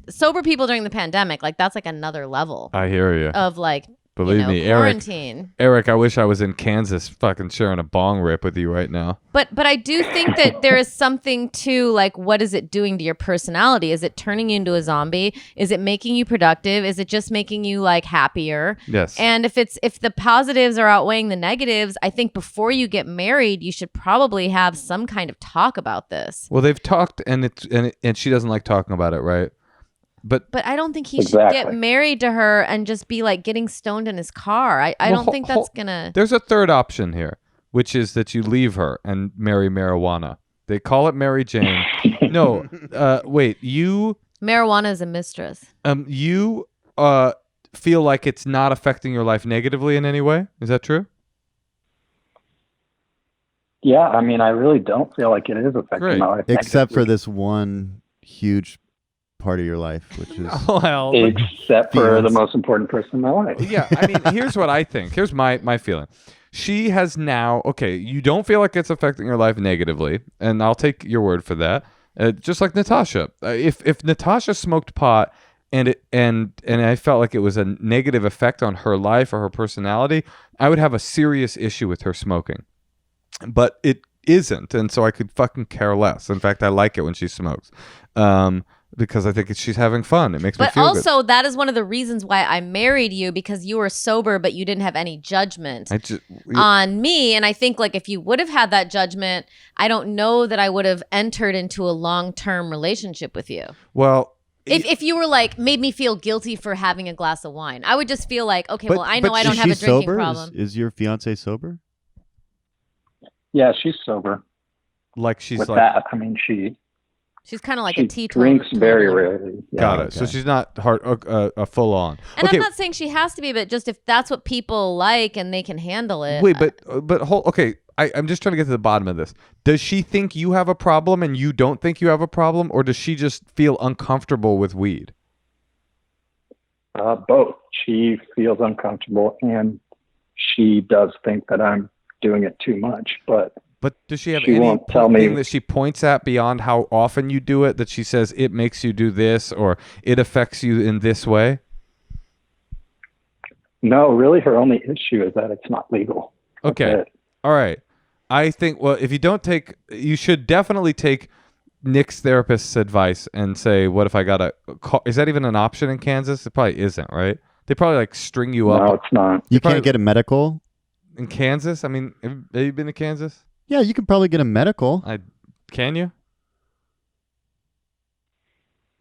sober people during the pandemic. Like that's like another level. I hear you. Of like Believe me, quarantine. Eric, I wish I was in Kansas fucking sharing a bong rip with you right now. But I do think that there is something to like, what is it doing to your personality? Is it turning you into a zombie? Is it making you productive? Is it just making you like happier? Yes. And if the positives are outweighing the negatives, I think before you get married, you should probably have some kind of talk about this. Well, they've talked and she doesn't like talking about it, right? But I don't think he should get married to her and just be like getting stoned in his car. I don't think that's gonna. There's a third option here, which is that you leave her and marry marijuana. They call it Mary Jane. No, wait. Marijuana is a mistress. You feel like it's not affecting your life negatively in any way? Is that true? Yeah, I mean, I really don't feel like it is affecting my life except negatively. for this one huge part of your life, which is except for the most important person in my life. Yeah, I mean, here's what I think. Here's my feeling. She has now, okay, you don't feel like it's affecting your life negatively, and I'll take your word for that. Just like Natasha. If Natasha smoked pot and I felt like it was a negative effect on her life or her personality, I would have a serious issue with her smoking. But it isn't, and so I could fucking care less. In fact, I like it when she smokes. because I think she's having fun. It makes me feel good. But also, that is one of the reasons why I married you, because you were sober, but you didn't have any judgment on me. And I think like if you would have had that judgment, I don't know that I would have entered into a long-term relationship with you. Well, if you were like made me feel guilty for having a glass of wine, I would just feel like, okay, well, I know I don't have a drinking problem. Is your fiance sober? Yeah, she's sober. Like she's with like that. I mean, she's kind of like she a teetotaler. drinks very rarely. Yeah. Got it. So she's not full on. And okay. I'm not saying she has to be, but just if that's what people like and they can handle it. Wait, but hold. Okay, I'm just trying to get to the bottom of this. Does she think you have a problem and you don't think you have a problem, or does she just feel uncomfortable with weed? Both. She feels uncomfortable, and she does think that I'm doing it too much. But does she have she won't tell me that she points at beyond how often you do it, that she says it makes you do this or it affects you in this way? No, really her only issue is that it's not legal. Okay. All right. I think, well, if you don't you should definitely take Nick's therapist's advice and say, what if I got a call? Is that even an option in Kansas? It probably isn't, right? They probably like string you up. No, it's not. You can't get a medical? In Kansas? I mean, have you been to Kansas? Yeah, you can probably get a medical. Can you?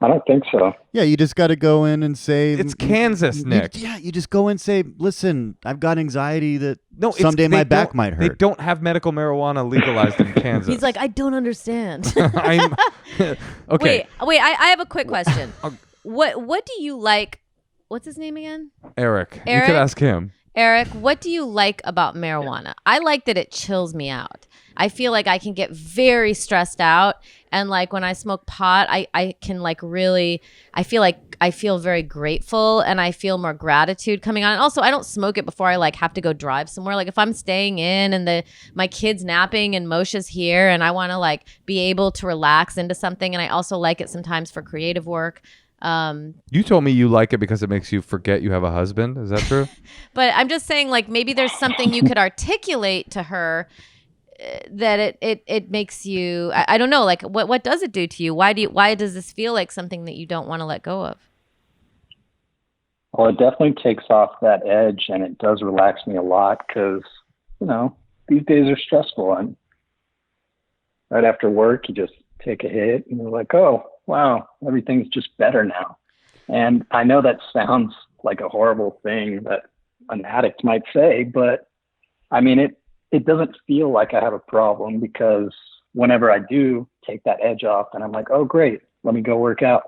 I don't think so. Yeah, you just got to go in and say... It's Kansas, Nick. You just go in and say, listen, I've got anxiety that someday my back might hurt. They don't have medical marijuana legalized in Kansas. He's like, I don't understand. Okay. Wait, I have a quick question. What do you like? What's his name again? Eric. You could ask him. Eric, what do you like about marijuana? I like that it chills me out. I feel like I can get very stressed out. And like when I smoke pot, I can like really, I feel very grateful and I feel more gratitude coming on. And also I don't smoke it before I like have to go drive somewhere. Like if I'm staying in and my kid's napping and Moshe's here and I want to like be able to relax into something. And I also like it sometimes for creative work. You told me you like it because it makes you forget you have a husband. Is that true? But I'm just saying like maybe there's something you could articulate to her that it makes you, I don't know, like what does it do to you? Why does this feel like something that you don't want to let go of? Well, it definitely takes off that edge and it does relax me a lot because, these days are stressful and right after work, you just take a hit and you're like, oh, wow, everything's just better now. And I know that sounds like a horrible thing that an addict might say, but I mean, it doesn't feel like I have a problem because whenever I do take that edge off and I'm like, oh, great, let me go work out.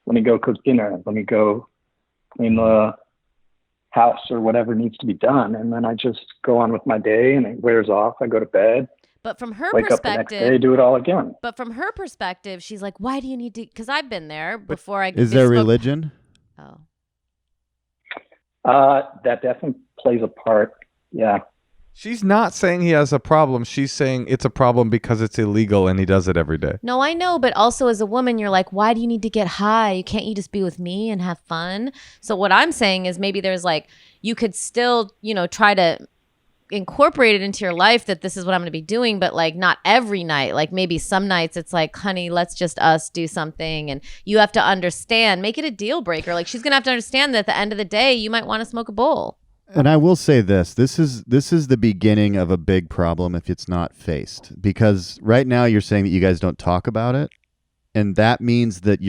Let me go cook dinner. Let me go clean the house or whatever needs to be done. And then I just go on with my day and it wears off. I go to bed. But from her wake perspective, up the next day, do it all again. But from her perspective, she's like, why do you need to? Because I've been there before. Is there religion? Oh. That definitely plays a part. Yeah. She's not saying he has a problem. She's saying it's a problem because it's illegal and he does it every day. No, I know. But also as a woman, you're like, why do you need to get high? Can't you just be with me and have fun? So what I'm saying is maybe there's like, you could still, try to incorporate it into your life that this is what I'm going to be doing, but like not every night. Like maybe some nights it's like, honey, let's just us do something. And you have to understand, make it a deal breaker. Like she's going to have to understand that at the end of the day, you might want to smoke a bowl. And I will say this is the beginning of a big problem if it's not faced, because right now you're saying that you guys don't talk about it. And that means that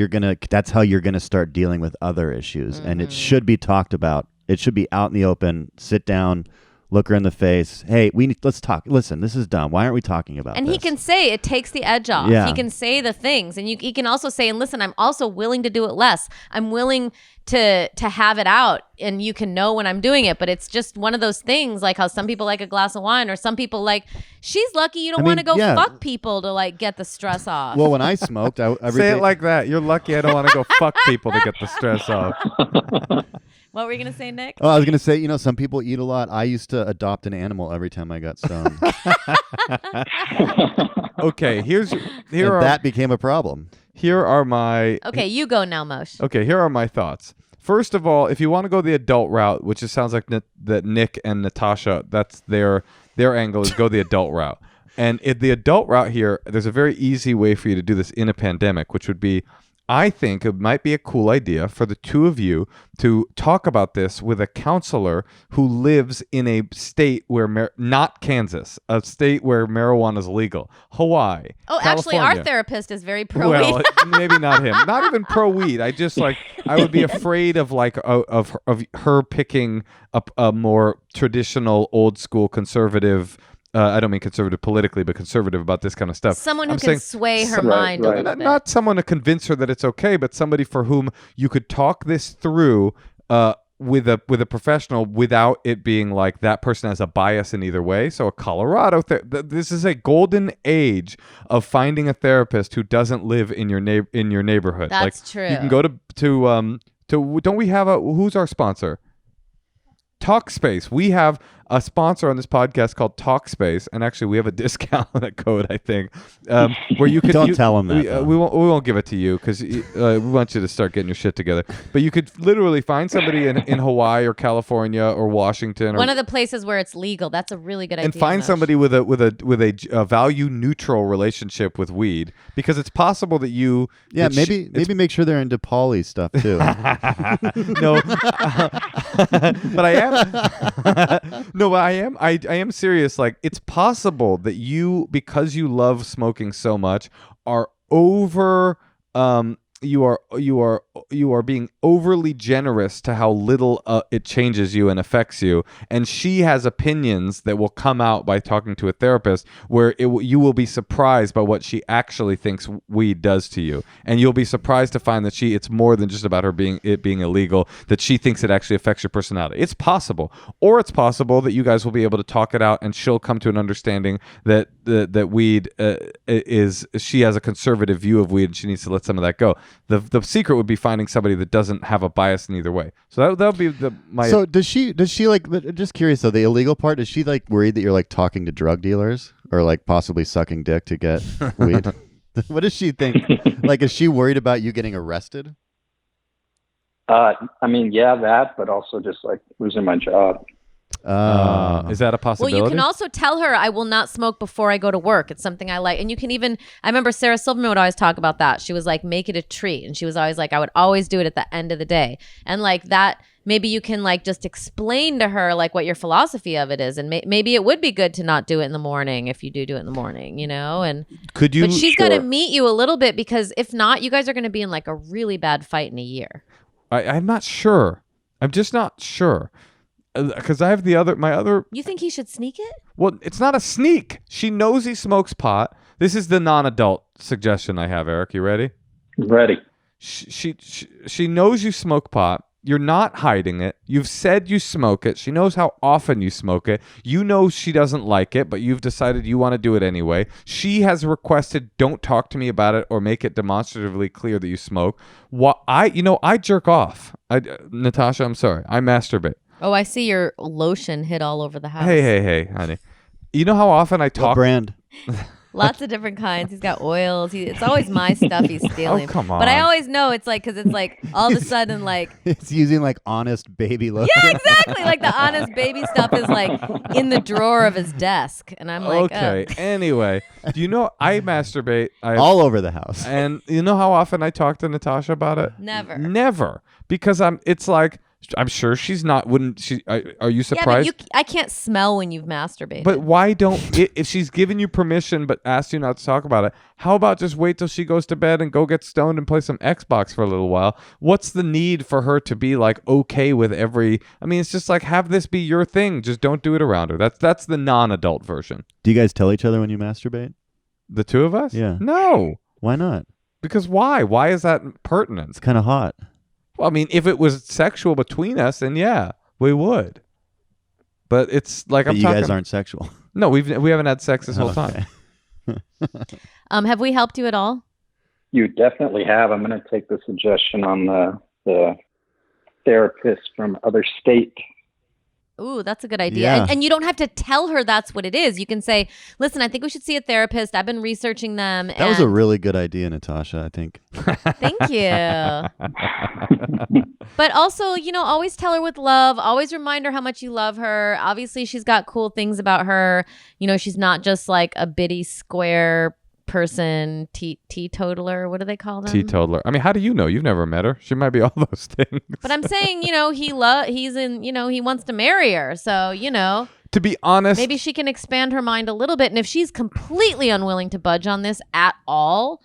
that's how you're going to start dealing with other issues. Mm-hmm. And it should be talked about. It should be out in the open, sit down, look her in the face. Hey, let's talk. Listen, this is dumb. Why aren't we talking about this? And he can say it takes the edge off. Yeah. He can say the things. And he can also say, and listen, I'm also willing to do it less. I'm willing to have it out. And you can know when I'm doing it. But it's just one of those things, like how some people like a glass of wine, or some people like, she's lucky you don't want to go fuck people to like get the stress off. Well, when I smoked, say it like that. You're lucky I don't want to go fuck people to get the stress off. What were you going to say, Nick? Oh, I was going to say, some people eat a lot. I used to adopt an animal every time I got stoned. Okay, that became a problem. Here are my... Okay, you go now, Moshe. Okay, here are my thoughts. First of all, if you want to go the adult route, which it sounds like that Nick and Natasha, that's their angle, is go the adult route. And the adult route here, there's a very easy way for you to do this in a pandemic, which would be I think it might be a cool idea for the two of you to talk about this with a counselor who lives in a state where not Kansas, a state where marijuana is legal. Hawaii. Oh, California. actually, our therapist is very pro Well, weed. maybe not him. Not even pro weed. I just I would be afraid of of her picking up a more traditional, old school conservative. I don't mean conservative politically, but conservative about this kind of stuff. Someone who I'm can saying sway her Right, mind a right. little bit. not someone to convince her that it's okay, but somebody for whom you could talk this through with a professional without it being like that person has a bias in either way. So a Colorado, this is a golden age of finding a therapist who doesn't live in your neighborhood. That's true. You can go to don't we have who's our sponsor? Talkspace. We have a sponsor on this podcast called Talkspace, and actually we have a discount code, I think, where you could Don't tell them that. we won't give it to you because we want you to start getting your shit together. But you could literally find somebody in Hawaii or California or Washington, One of the places where it's legal. That's a really good idea. and find Moshe. somebody with a value neutral relationship with weed, because it's possible that you Yeah, that maybe make sure they're into poly stuff too. no, but I am. No, but I am. I am serious. Like, it's possible that you, because you love smoking so much, are over. You are being overly generous to how little it changes you and affects you, and she has opinions that will come out by talking to a therapist, where you will be surprised by what she actually thinks weed does to you, and you'll be surprised to find that it's more than just about it being illegal, that she thinks it actually affects your personality. It's possible, or it's possible that you guys will be able to talk it out, and she'll come to an understanding that weed she has a conservative view of weed, and she needs to let some of that go. The secret would be finding somebody that doesn't have a bias in either way. So that'll be my. So does she like? Just curious though, the illegal part. Is she like worried that you're like talking to drug dealers or like possibly sucking dick to get weed? What does she think? Like, is she worried about you getting arrested? I mean, yeah, that, but also just like losing my job. Is that a Well, possibility? you can also tell her, I will not smoke before I go to work. It's something I like. And you can even, I remember Sarah Silverman would always talk about that. She was like, make it a treat. And she was always like, I would always do it at the end of the day. And like that, maybe you can like just explain to her like what your philosophy of it is. And maybe it would be good to not do it in the morning if you do it in the morning, you know? And Could you? but she's Sure. got to meet you a little bit, because if not, you guys are going to be in like a really bad fight in a year. I'm not sure. I'm just not sure. Because I have my other. You think he should sneak it? Well, it's not a sneak. She knows he smokes pot. This is the non-adult suggestion I have, Eric. You ready? Ready. She knows you smoke pot. You're not hiding it. You've said you smoke it. She knows how often you smoke it. You know she doesn't like it, but you've decided you want to do it anyway. She has requested, don't talk to me about it or make it demonstratively clear that you smoke. I jerk off. Natasha, I'm sorry. I masturbate. Oh, I see your lotion hit all over the house. Hey, honey. You know how often I What talk? brand? Lots of different kinds. He's got oils. It's always my stuff he's stealing. Oh, come But I on. always know it's like, because it's like all of a sudden like, It's using like Honest Baby lotion. yeah, exactly. Like the Honest Baby stuff is like in the drawer of his desk. And I'm like, Okay. Anyway, do you know I masturbate? All over the house. And you know how often I talk to Natasha about it? Never. Never. Because it's like, I'm sure she's not. Wouldn't she? Are you surprised? Yeah, but I can't smell when you've masturbated. But why don't if she's given you permission but asked you not to talk about it, how about just wait till she goes to bed and go get stoned and play some Xbox for a little while? What's the need for her to be like okay with every? I mean, it's just like, have this be your thing. Just don't do it around her. That's the non-adult version. Do you guys tell each other when you masturbate? The two of us? Yeah. No. Why not? Because why? Why is that pertinent? It's kind of hot. Well, I mean, if it was sexual between us, then yeah, we would. But it's like, But I'm you talking. guys aren't sexual. No, we haven't had sex this whole time. have we helped you at all? You definitely have. I'm going to take the suggestion on the therapist from other state. Ooh, that's a good idea. Yeah. And you don't have to tell her that's what it is. You can say, listen, I think we should see a therapist. I've been researching them. That was a really good idea, Natasha, I think. Thank you. But also, always tell her with love. Always remind her how much you love her. Obviously, she's got cool things about her. She's not just like a bitty square person, teetotaler. What do they call them? Teetotaler. I mean, how do you know? You've never met her. She might be all those things. But I'm saying, he wants to marry her. So, to be honest, maybe she can expand her mind a little bit. And if she's completely unwilling to budge on this at all,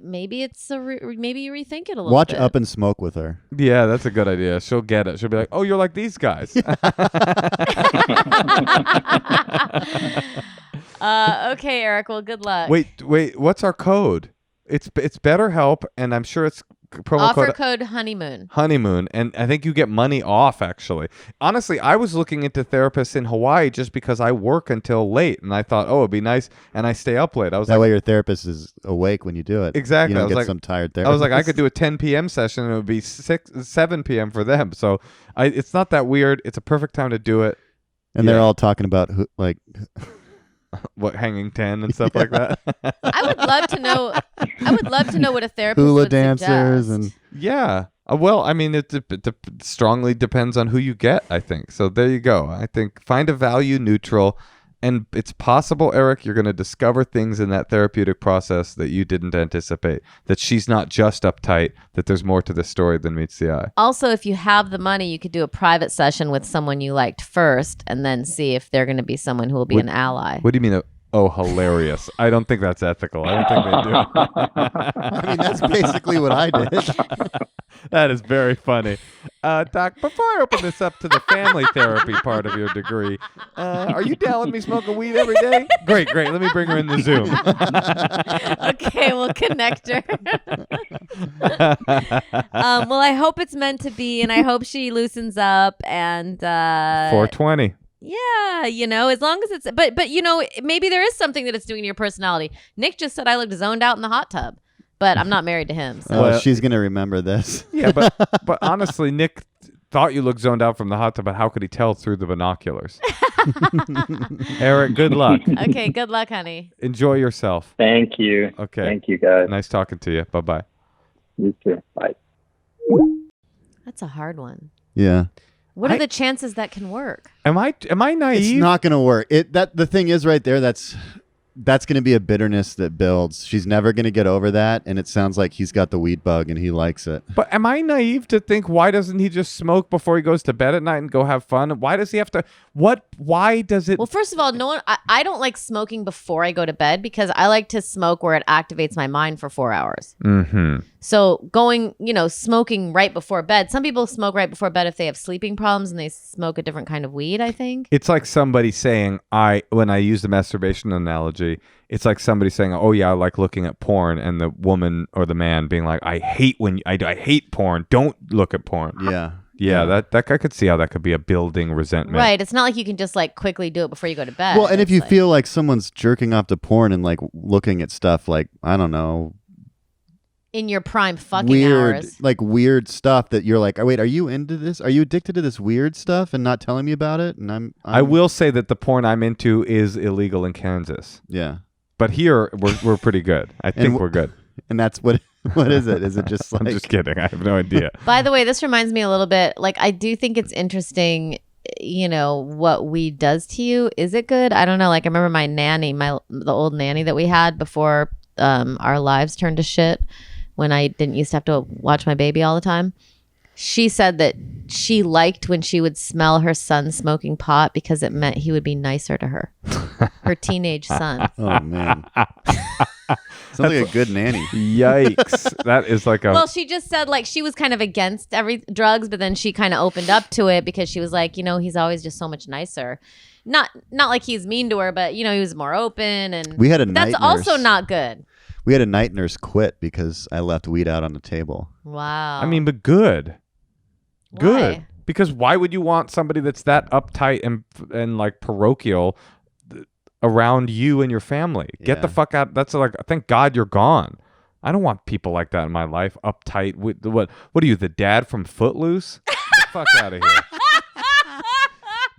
maybe maybe you rethink it a little Watch bit. Up and Smoke with her. Yeah, that's a good idea. She'll get it. She'll be like, "Oh, you're like these guys." Okay, Eric. Well, good luck. Wait. What's our code? It's BetterHelp, and I'm sure it's promo Offer code honeymoon. Honeymoon, and I think you get money off. Actually, honestly, I was looking into therapists in Hawaii just because I work until late, and I thought, oh, it'd be nice, and I stay up late. I was That like, way your therapist is awake when you do it. Exactly. You I don't was get like, some tired therapist. I was like, I could do a 10 p.m. session, and it would be 7 p.m. for them. So it's not that weird. It's a perfect time to do it. And they're all talking about what, hanging 10 and stuff like that. I would love to know. I would love to know what a therapist hula would dancers suggest. and Yeah. Well, I mean, it strongly depends on who you get, I think. So there you go. I think find a value neutral. And it's possible, Eric, you're going to discover things in that therapeutic process that you didn't anticipate. That she's not just uptight, that there's more to this story than meets the eye. Also, if you have the money, you could do a private session with someone you liked first and then see if they're going to be someone who will be an ally. What do you mean? Oh, hilarious. I don't think that's ethical. I don't think they do. I mean, that's basically what I did. That is very funny. Doc, before I open this up to the family therapy part of your degree, are you down with me smoking weed every day? Great. Let me bring her in the Zoom. Okay, we'll connect her. Well, I hope it's meant to be, and I hope she loosens up and 420. Yeah, as long as it's but maybe there is something that it's doing to your personality. Nick just said I looked zoned out in the hot tub, but I'm not married to him. So. Well, she's going to remember this. Yeah, but honestly, Nick thought you looked zoned out from the hot tub, but how could he tell through the binoculars? Eric, good luck. Okay, good luck, honey. Enjoy yourself. Thank you. Okay. Thank you, guys. Nice talking to you. Bye-bye. You too. Bye. That's a hard one. Yeah. What are the chances that can work? Am I naive? It's not going to work. The thing is right there, that's going to be a bitterness that builds. She's never going to get over that, and it sounds like he's got the weed bug and he likes it. But am I naive to think, why doesn't he just smoke before he goes to bed at night and go have fun? Why does he have to? Why does it? Well, first of all, I don't like smoking before I go to bed because I like to smoke where it activates my mind for 4 hours. Mm-hmm. So smoking right before bed. Some people smoke right before bed if they have sleeping problems and they smoke a different kind of weed, I think. It's like somebody saying, when I use the masturbation analogy, it's like somebody saying, oh yeah, I like looking at porn, and the woman or the man being like, I hate porn. Don't look at porn. Yeah. Yeah, that I could see how that could be a building resentment. Right. It's not like you can just like quickly do it before you go to bed. Well, and if you feel like someone's jerking off to porn and like looking at stuff like, I don't know, in your prime fucking hours. Like weird stuff that you're like, oh, wait, are you into this? Are you addicted to this weird stuff and not telling me about it? And I will say that the porn I'm into is illegal in Kansas. Yeah. But here we're pretty good. I think we're good. And that's what is it? Is it just like... I'm just kidding. I have no idea. By the way, this reminds me a little bit, like I do think it's interesting, what weed does to you. Is it good? I don't know. Like I remember my nanny, the old nanny that we had before our lives turned to shit, when I didn't used to have to watch my baby all the time. She said that she liked when she would smell her son smoking pot because it meant he would be nicer to her. Her teenage son. Oh, man. Sounds like a good nanny. Yikes. That is like a... Well, she just said like she was kind of against drugs, but then she kind of opened up to it because she was like, he's always just so much nicer. Not like he's mean to her, but he was more open, and we had a night that's nurse. also not good. We had a night nurse quit because I left weed out on the table. Wow. I mean, but good. Why? Good. Because why would you want somebody that's that uptight and like parochial around you and your family? Get the fuck out. That's like, thank God you're gone. I don't want people like that in my life. Uptight. What are you, the dad from Footloose? Get the fuck out of here.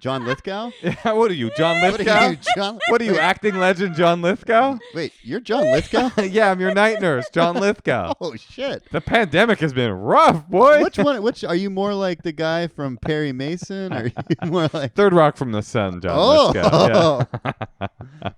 John Lithgow? Yeah, what are you, John Lithgow? What are you, acting legend John Lithgow? Wait, you're John Lithgow? Yeah, I'm your night nurse, John Lithgow. Oh, shit. The pandemic has been rough, boy. Which are you more like the guy from Perry Mason, or are you more like... Third Rock from the Sun, John Lithgow. Yeah.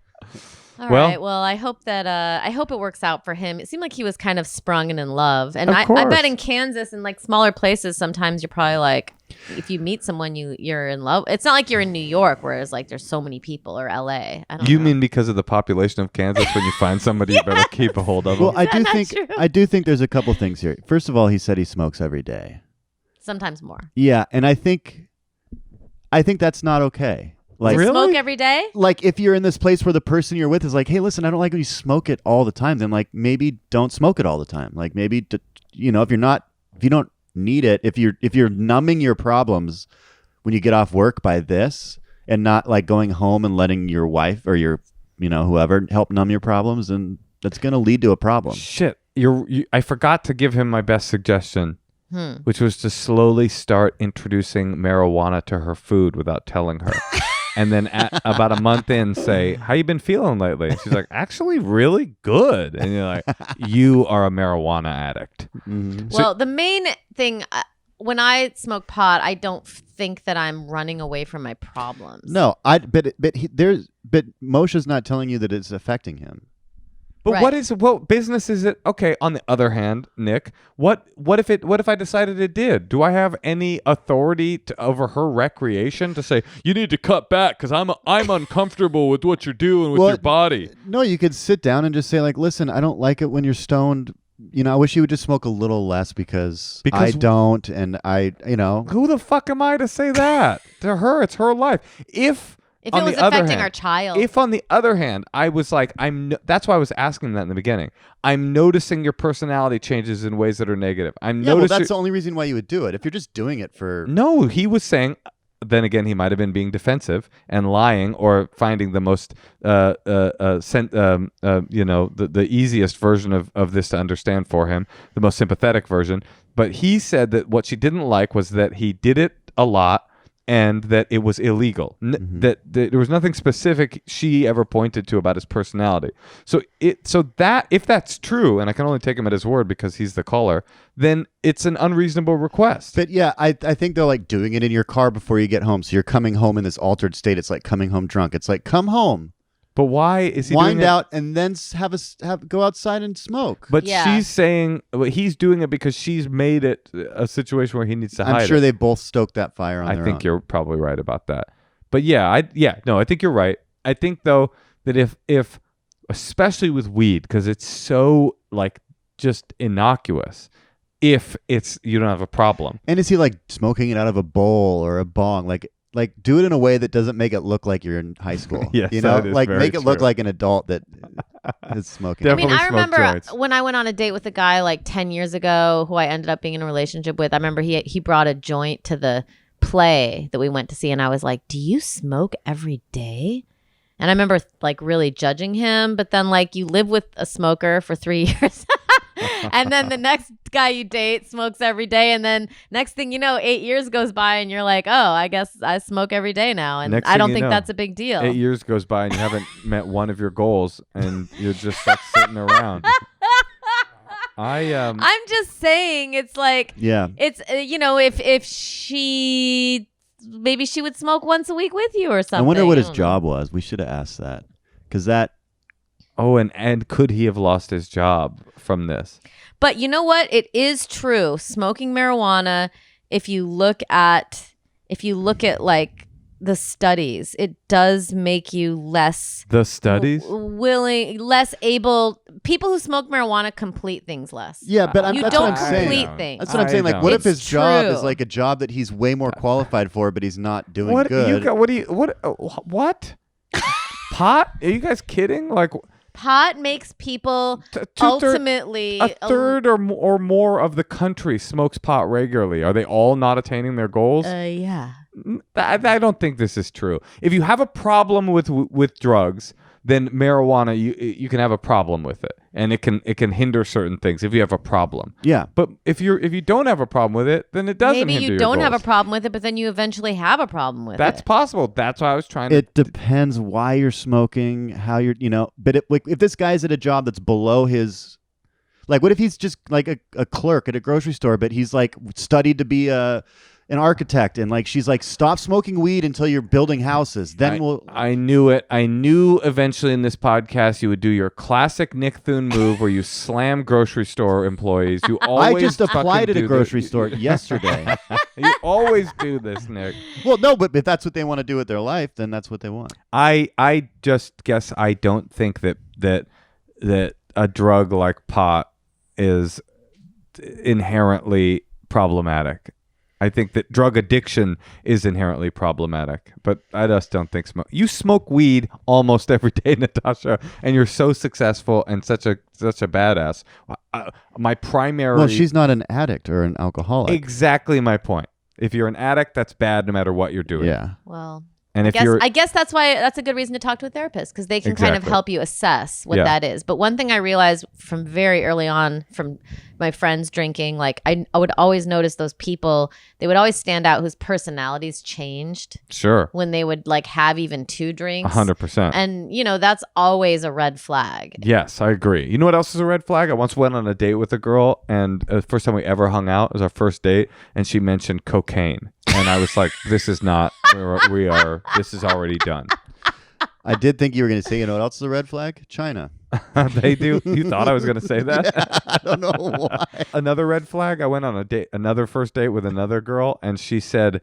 All Well- right. Well, I hope it works out for him. It seemed like he was kind of sprung and in love. And Of I course. bet in Kansas and like smaller places, sometimes you're probably like, if you meet someone, you're in love. It's not like you're in New York, whereas like there's so many people, or LA. I don't You know. mean because of the population of Kansas, when you find somebody, you better keep a hold of them? Well, I that do not think true? I do think there's a couple things here. First of all, he said he smokes every day. Sometimes more. Yeah, and I think that's not okay. Like, To Really? smoke every day? like if you're in this place where the person you're with is like, hey, listen, I don't like when you smoke it all the time, then like maybe don't smoke it all the time. Like maybe if you don't need it, if you're numbing your problems when you get off work by this and not like going home and letting your wife or your whoever help numb your problems, then that's going to lead to a problem. Shit, I forgot to give him my best suggestion, which was to slowly start introducing marijuana to her food without telling her. And then about a month in, say, how you been feeling lately? And she's like, actually really good. And you're like, you are a marijuana addict. Mm-hmm. Well, the main thing, when I smoke pot, I don't think that I'm running away from my problems. No, but Moshe's not telling you that it's affecting him. But Right. what business is it? Okay, on the other hand, Nick, what if I decided it did? Do I have any authority over her recreation to say you need to cut back because I'm uncomfortable with what you're doing with your body? No, you could sit down and just say like, listen, I don't like it when you're stoned. I wish you would just smoke a little less because I don't, and Who the fuck am I to say that to her? It's her life. If If on it was the other affecting hand- our child. If on the other hand, I was like, that's why I was asking that in the beginning. I'm noticing your personality changes in ways that are negative. Yeah, well, that's the only reason why you would do it. If you're just doing it for No, he was saying. Then again, he might have been being defensive and lying, or finding the most, the easiest version of this to understand for him, the most sympathetic version. But he said that what she didn't like was that he did it a lot, and that it was illegal. That there was nothing specific she ever pointed to about his personality. So that if that's true, and I can only take him at his word because he's the caller, then it's an unreasonable request. But yeah, I think they're like doing it in your car before you get home. So you're coming home in this altered state. It's like coming home drunk. It's like, come home, But why is he wind doing out, and then go outside and smoke. But Yeah. she's saying he's doing it because she's made it a situation where he needs to hide I'm sure it. they both stoked that fire on I their think own. you're probably right about that. But I think you're right. I think though that if especially with weed, because it's so like just innocuous, if you don't have a problem. And is he like smoking it out of a bowl or a bong? Like do it in a way that doesn't make it look like you're in high school. Yes, that is very make it look true. like an adult that is smoking. I mean, Definitely I smoke remember joints. when I went on a date with a guy like 10 years ago who I ended up being in a relationship with. I remember he brought a joint to the play that we went to see, and I was like, do you smoke every day? And I remember like really judging him, but then like you live with a smoker for 3 years. And then the next guy you date smokes every day, and then next thing you know, 8 years goes by and you're like, oh, I guess I smoke every day now, and Next I thing don't you think know, that's a big deal. 8 years goes by and you haven't met one of your goals, and you're just like sitting around. I'm just saying, it's like, Yeah. it's if she maybe she would smoke once a week with you or something. I wonder what I his don't know. job was. We should have asked that. Because that Oh, and could he have lost his job from this? But you know what? It is true. Smoking marijuana, if you look at like the studies, it does make you less The studies? willing, less able. People who smoke marijuana complete things less. Yeah, but You that's don't what I'm saying. complete things. That's what I'm I saying. Like, don't. what if his It's job is true. like a job that he's way more qualified for, but he's not doing What good? you got? What? Pot? Are you guys kidding? Like Pot makes people ultimately a third or more of the country smokes pot regularly. Are they all not attaining their goals? yeah. I don't think this is true. If you have a problem with drugs, then marijuana you can have a problem with it, and it can hinder certain things if you have a problem. Yeah. But if you don't have a problem with it, then it doesn't. Maybe hinder you your don't have a goals. problem with it, but then you eventually have a problem with That's it. possible. That's why I was trying to. It depends why you're smoking, how you're, but if this guy's at a job that's below his, like, what if he's just like a clerk at a grocery store, but he's like studied to be an an architect, and like she's like, stop smoking weed until you're building houses. Then I knew it. I knew eventually in this podcast you would do your classic Nick Thune move where you slam grocery store employees. You always I just applied at a grocery store yesterday. You always do this, Nick. Well, no, but if that's what they want to do with their life, then that's what they want. I just guess I don't think that a drug like pot is inherently problematic. I think that drug addiction is inherently problematic, but I just don't think you smoke weed almost every day, Natasha, and you're so successful and such a badass. My primary Well, she's not an addict or an alcoholic. Exactly my point. If you're an addict, that's bad no matter what you're doing. Yeah. Well, and I guess that's why that's a good reason to talk to a therapist, because they can kind of help you assess what that is. But one thing I realized from very early on from my friends drinking, like I would always notice those people, they would always stand out whose personalities changed. Sure. When they would like have even 2 drinks. 100%. And that's always a red flag. Yes, I agree. You know what else is a red flag? I once went on a date with a girl, and the first time we ever hung out, it was our first date, and she mentioned cocaine. And I was like, this is not where this is already done. I did think you were going to say, you know what else is a red flag? China. They do? You thought I was going to say that? Yeah, I don't know why. Another red flag, I went on another first date with another girl, and she said,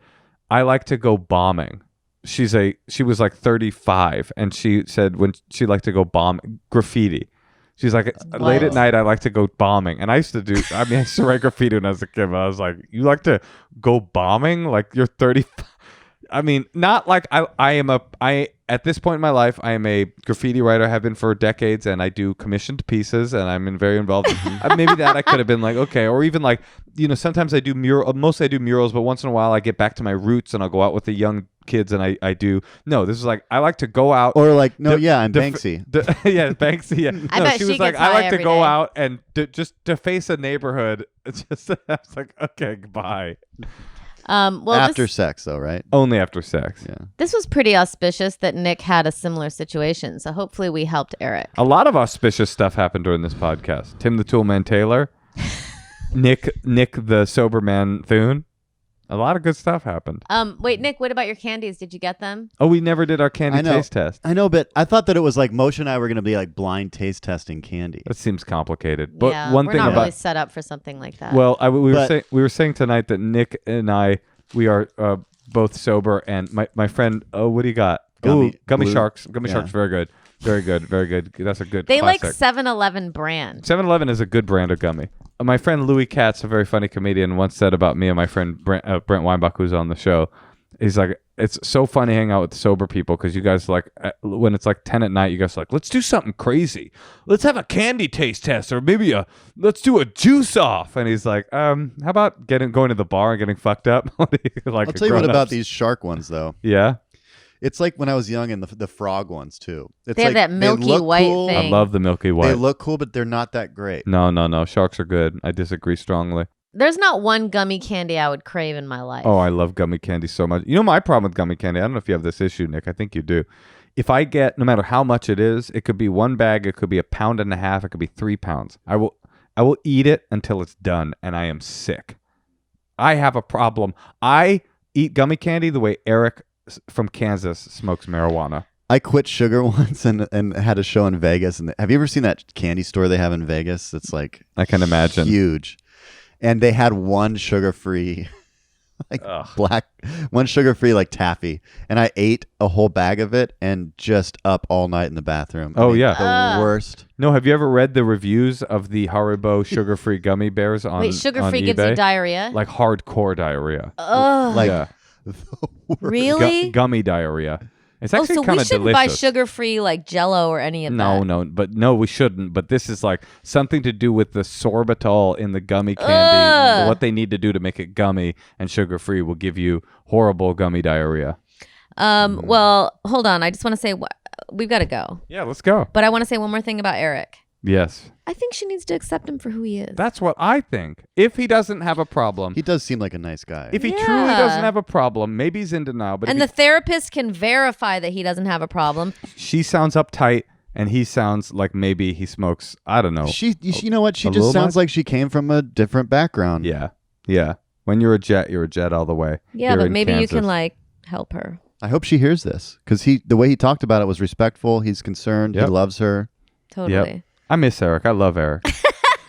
I like to go bombing. She was like 35, and she said when she liked to go bomb graffiti. She's like, late at night, I like to go bombing. And I used to write graffiti when I was a kid, but I was like, you like to go bombing? Like, you're 30. I mean, not like at this point in my life, I am a graffiti writer, have been for decades, and I do commissioned pieces, and I'm very involved. Maybe that I could have been like, okay. Or even like, sometimes I do mostly I do murals, but once in a while I get back to my roots and I'll go out with the young kids and I do. No, this is like, I like to go out. Or like, I'm Banksy. Yeah, Banksy. Yeah. I bet she was like, I like to go out and just to face a neighborhood. It's just, I was like, okay, bye. After sex, though, right? Only after sex. Yeah. This was pretty auspicious that Nick had a similar situation. So hopefully we helped Eric. A lot of auspicious stuff happened during this podcast. Tim the Toolman Taylor, Nick the Sober Man Thune. A lot of good stuff happened. Wait, Nick, what about your candies? Did you get them? Oh, we never did our candy taste test. I know, but I thought that it was like Moshe and I were going to be like blind taste testing candy. That seems complicated. But yeah, one we're thing not about really set up for something like that. Well, we were saying tonight that Nick and I, we are both sober, and my friend. Oh, what do you got? Gummy sharks. Gummy sharks. Very good. Very good. Very good. That's a good. They classic. like 7-Eleven brand. 7-Eleven is a good brand of gummy. My friend Louis Katz, a very funny comedian, once said about me and my friend Brent Weinbach, who's on the show. He's like, it's so funny hanging out with sober people because you guys like when it's like 10 at night, you guys are like, let's do something crazy. Let's have a candy taste test, or maybe let's do a juice off. And he's like, how about going to the bar and getting fucked up? Like, I'll tell you what about these shark ones though. Yeah. It's like when I was young and the frog ones too. It's they have like, that milky white thing. I love the milky white. They look cool, but they're not that great. No. Sharks are good. I disagree strongly. There's not one gummy candy I would crave in my life. Oh, I love gummy candy so much. You know my problem with gummy candy? I don't know if you have this issue, Nick. I think you do. If I get, no matter how much it is, it could be 1 bag, it could be 1.5 pounds, it could be 3 pounds. I will eat it until it's done, and I am sick. I have a problem. I eat gummy candy the way Eric from Kansas smokes marijuana. I quit sugar once and had a show in Vegas. And have you ever seen that candy store they have in Vegas? It's like I can imagine huge, and they had one sugar-free, one sugar-free like taffy, and I ate a whole bag of it and just up all night in the bathroom. Oh yeah, the worst. No, have you ever read the reviews of the Haribo sugar-free gummy bears on? Wait, sugar-free on gives eBay? you diarrhea? Like hardcore diarrhea. Ugh. Like, yeah. Really? Gummy diarrhea. It's actually so kind we of shouldn't delicious. buy sugar-free like Jell-O or any of that. No, we shouldn't. But this is like something to do with the sorbitol in the gummy candy. What they need to do to make it gummy and sugar-free will give you horrible gummy diarrhea. Well, hold on. I just want to say we've got to go. Yeah, let's go. But I want to say one more thing about Eric. Yes. I think she needs to accept him for who he is. That's what I think. If he doesn't have a problem. He does seem like a nice guy. If he truly doesn't have a problem, maybe he's in denial. But the therapist can verify that he doesn't have a problem. She sounds uptight, and he sounds like maybe he smokes, I don't know. You know what? She just sounds like she came from a different background. Yeah. When you're a jet all the way. Yeah, here but in maybe you Kansas. can like help her. I hope she hears this because the way he talked about it was respectful. He's concerned. Yep. He loves her. Totally. I miss Eric. I love Eric.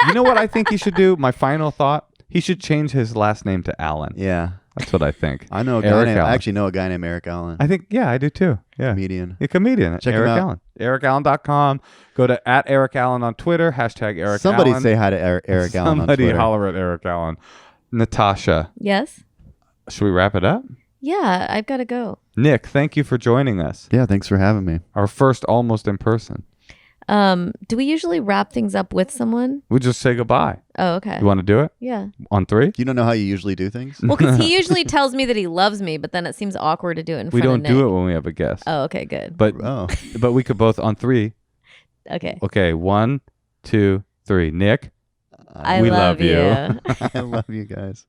You know what I think he should do? My final thought. He should change his last name to Allen. Yeah. That's what I think. I know a guy Eric named, Allen. I actually know a guy named Eric Allen. I think, yeah, I do too. Yeah. Comedian. A comedian. Check him Eric out. Allen. EricAllen.com. Go to @EricAllen on Twitter. #Eric Somebody Allen. say hi to Eric Allen on Somebody Twitter. holler at Eric Allen. Natasha, Yes? should we wrap it up? Yeah, I've got to go. Nick, thank you for joining us. Yeah, thanks for having me. Our first almost in person. Do we usually wrap things up with someone? We just say goodbye. Oh, okay. You want to do it? Yeah. On 3? You don't know how you usually do things? Well, because he usually tells me that he loves me, but then it seems awkward to do it in We front don't of Nick. do it when we have a guest. Oh, okay, good. But Oh. but we could both on 3. Okay. Okay, 1, 2, 3. Nick, I we love love you. I love you guys.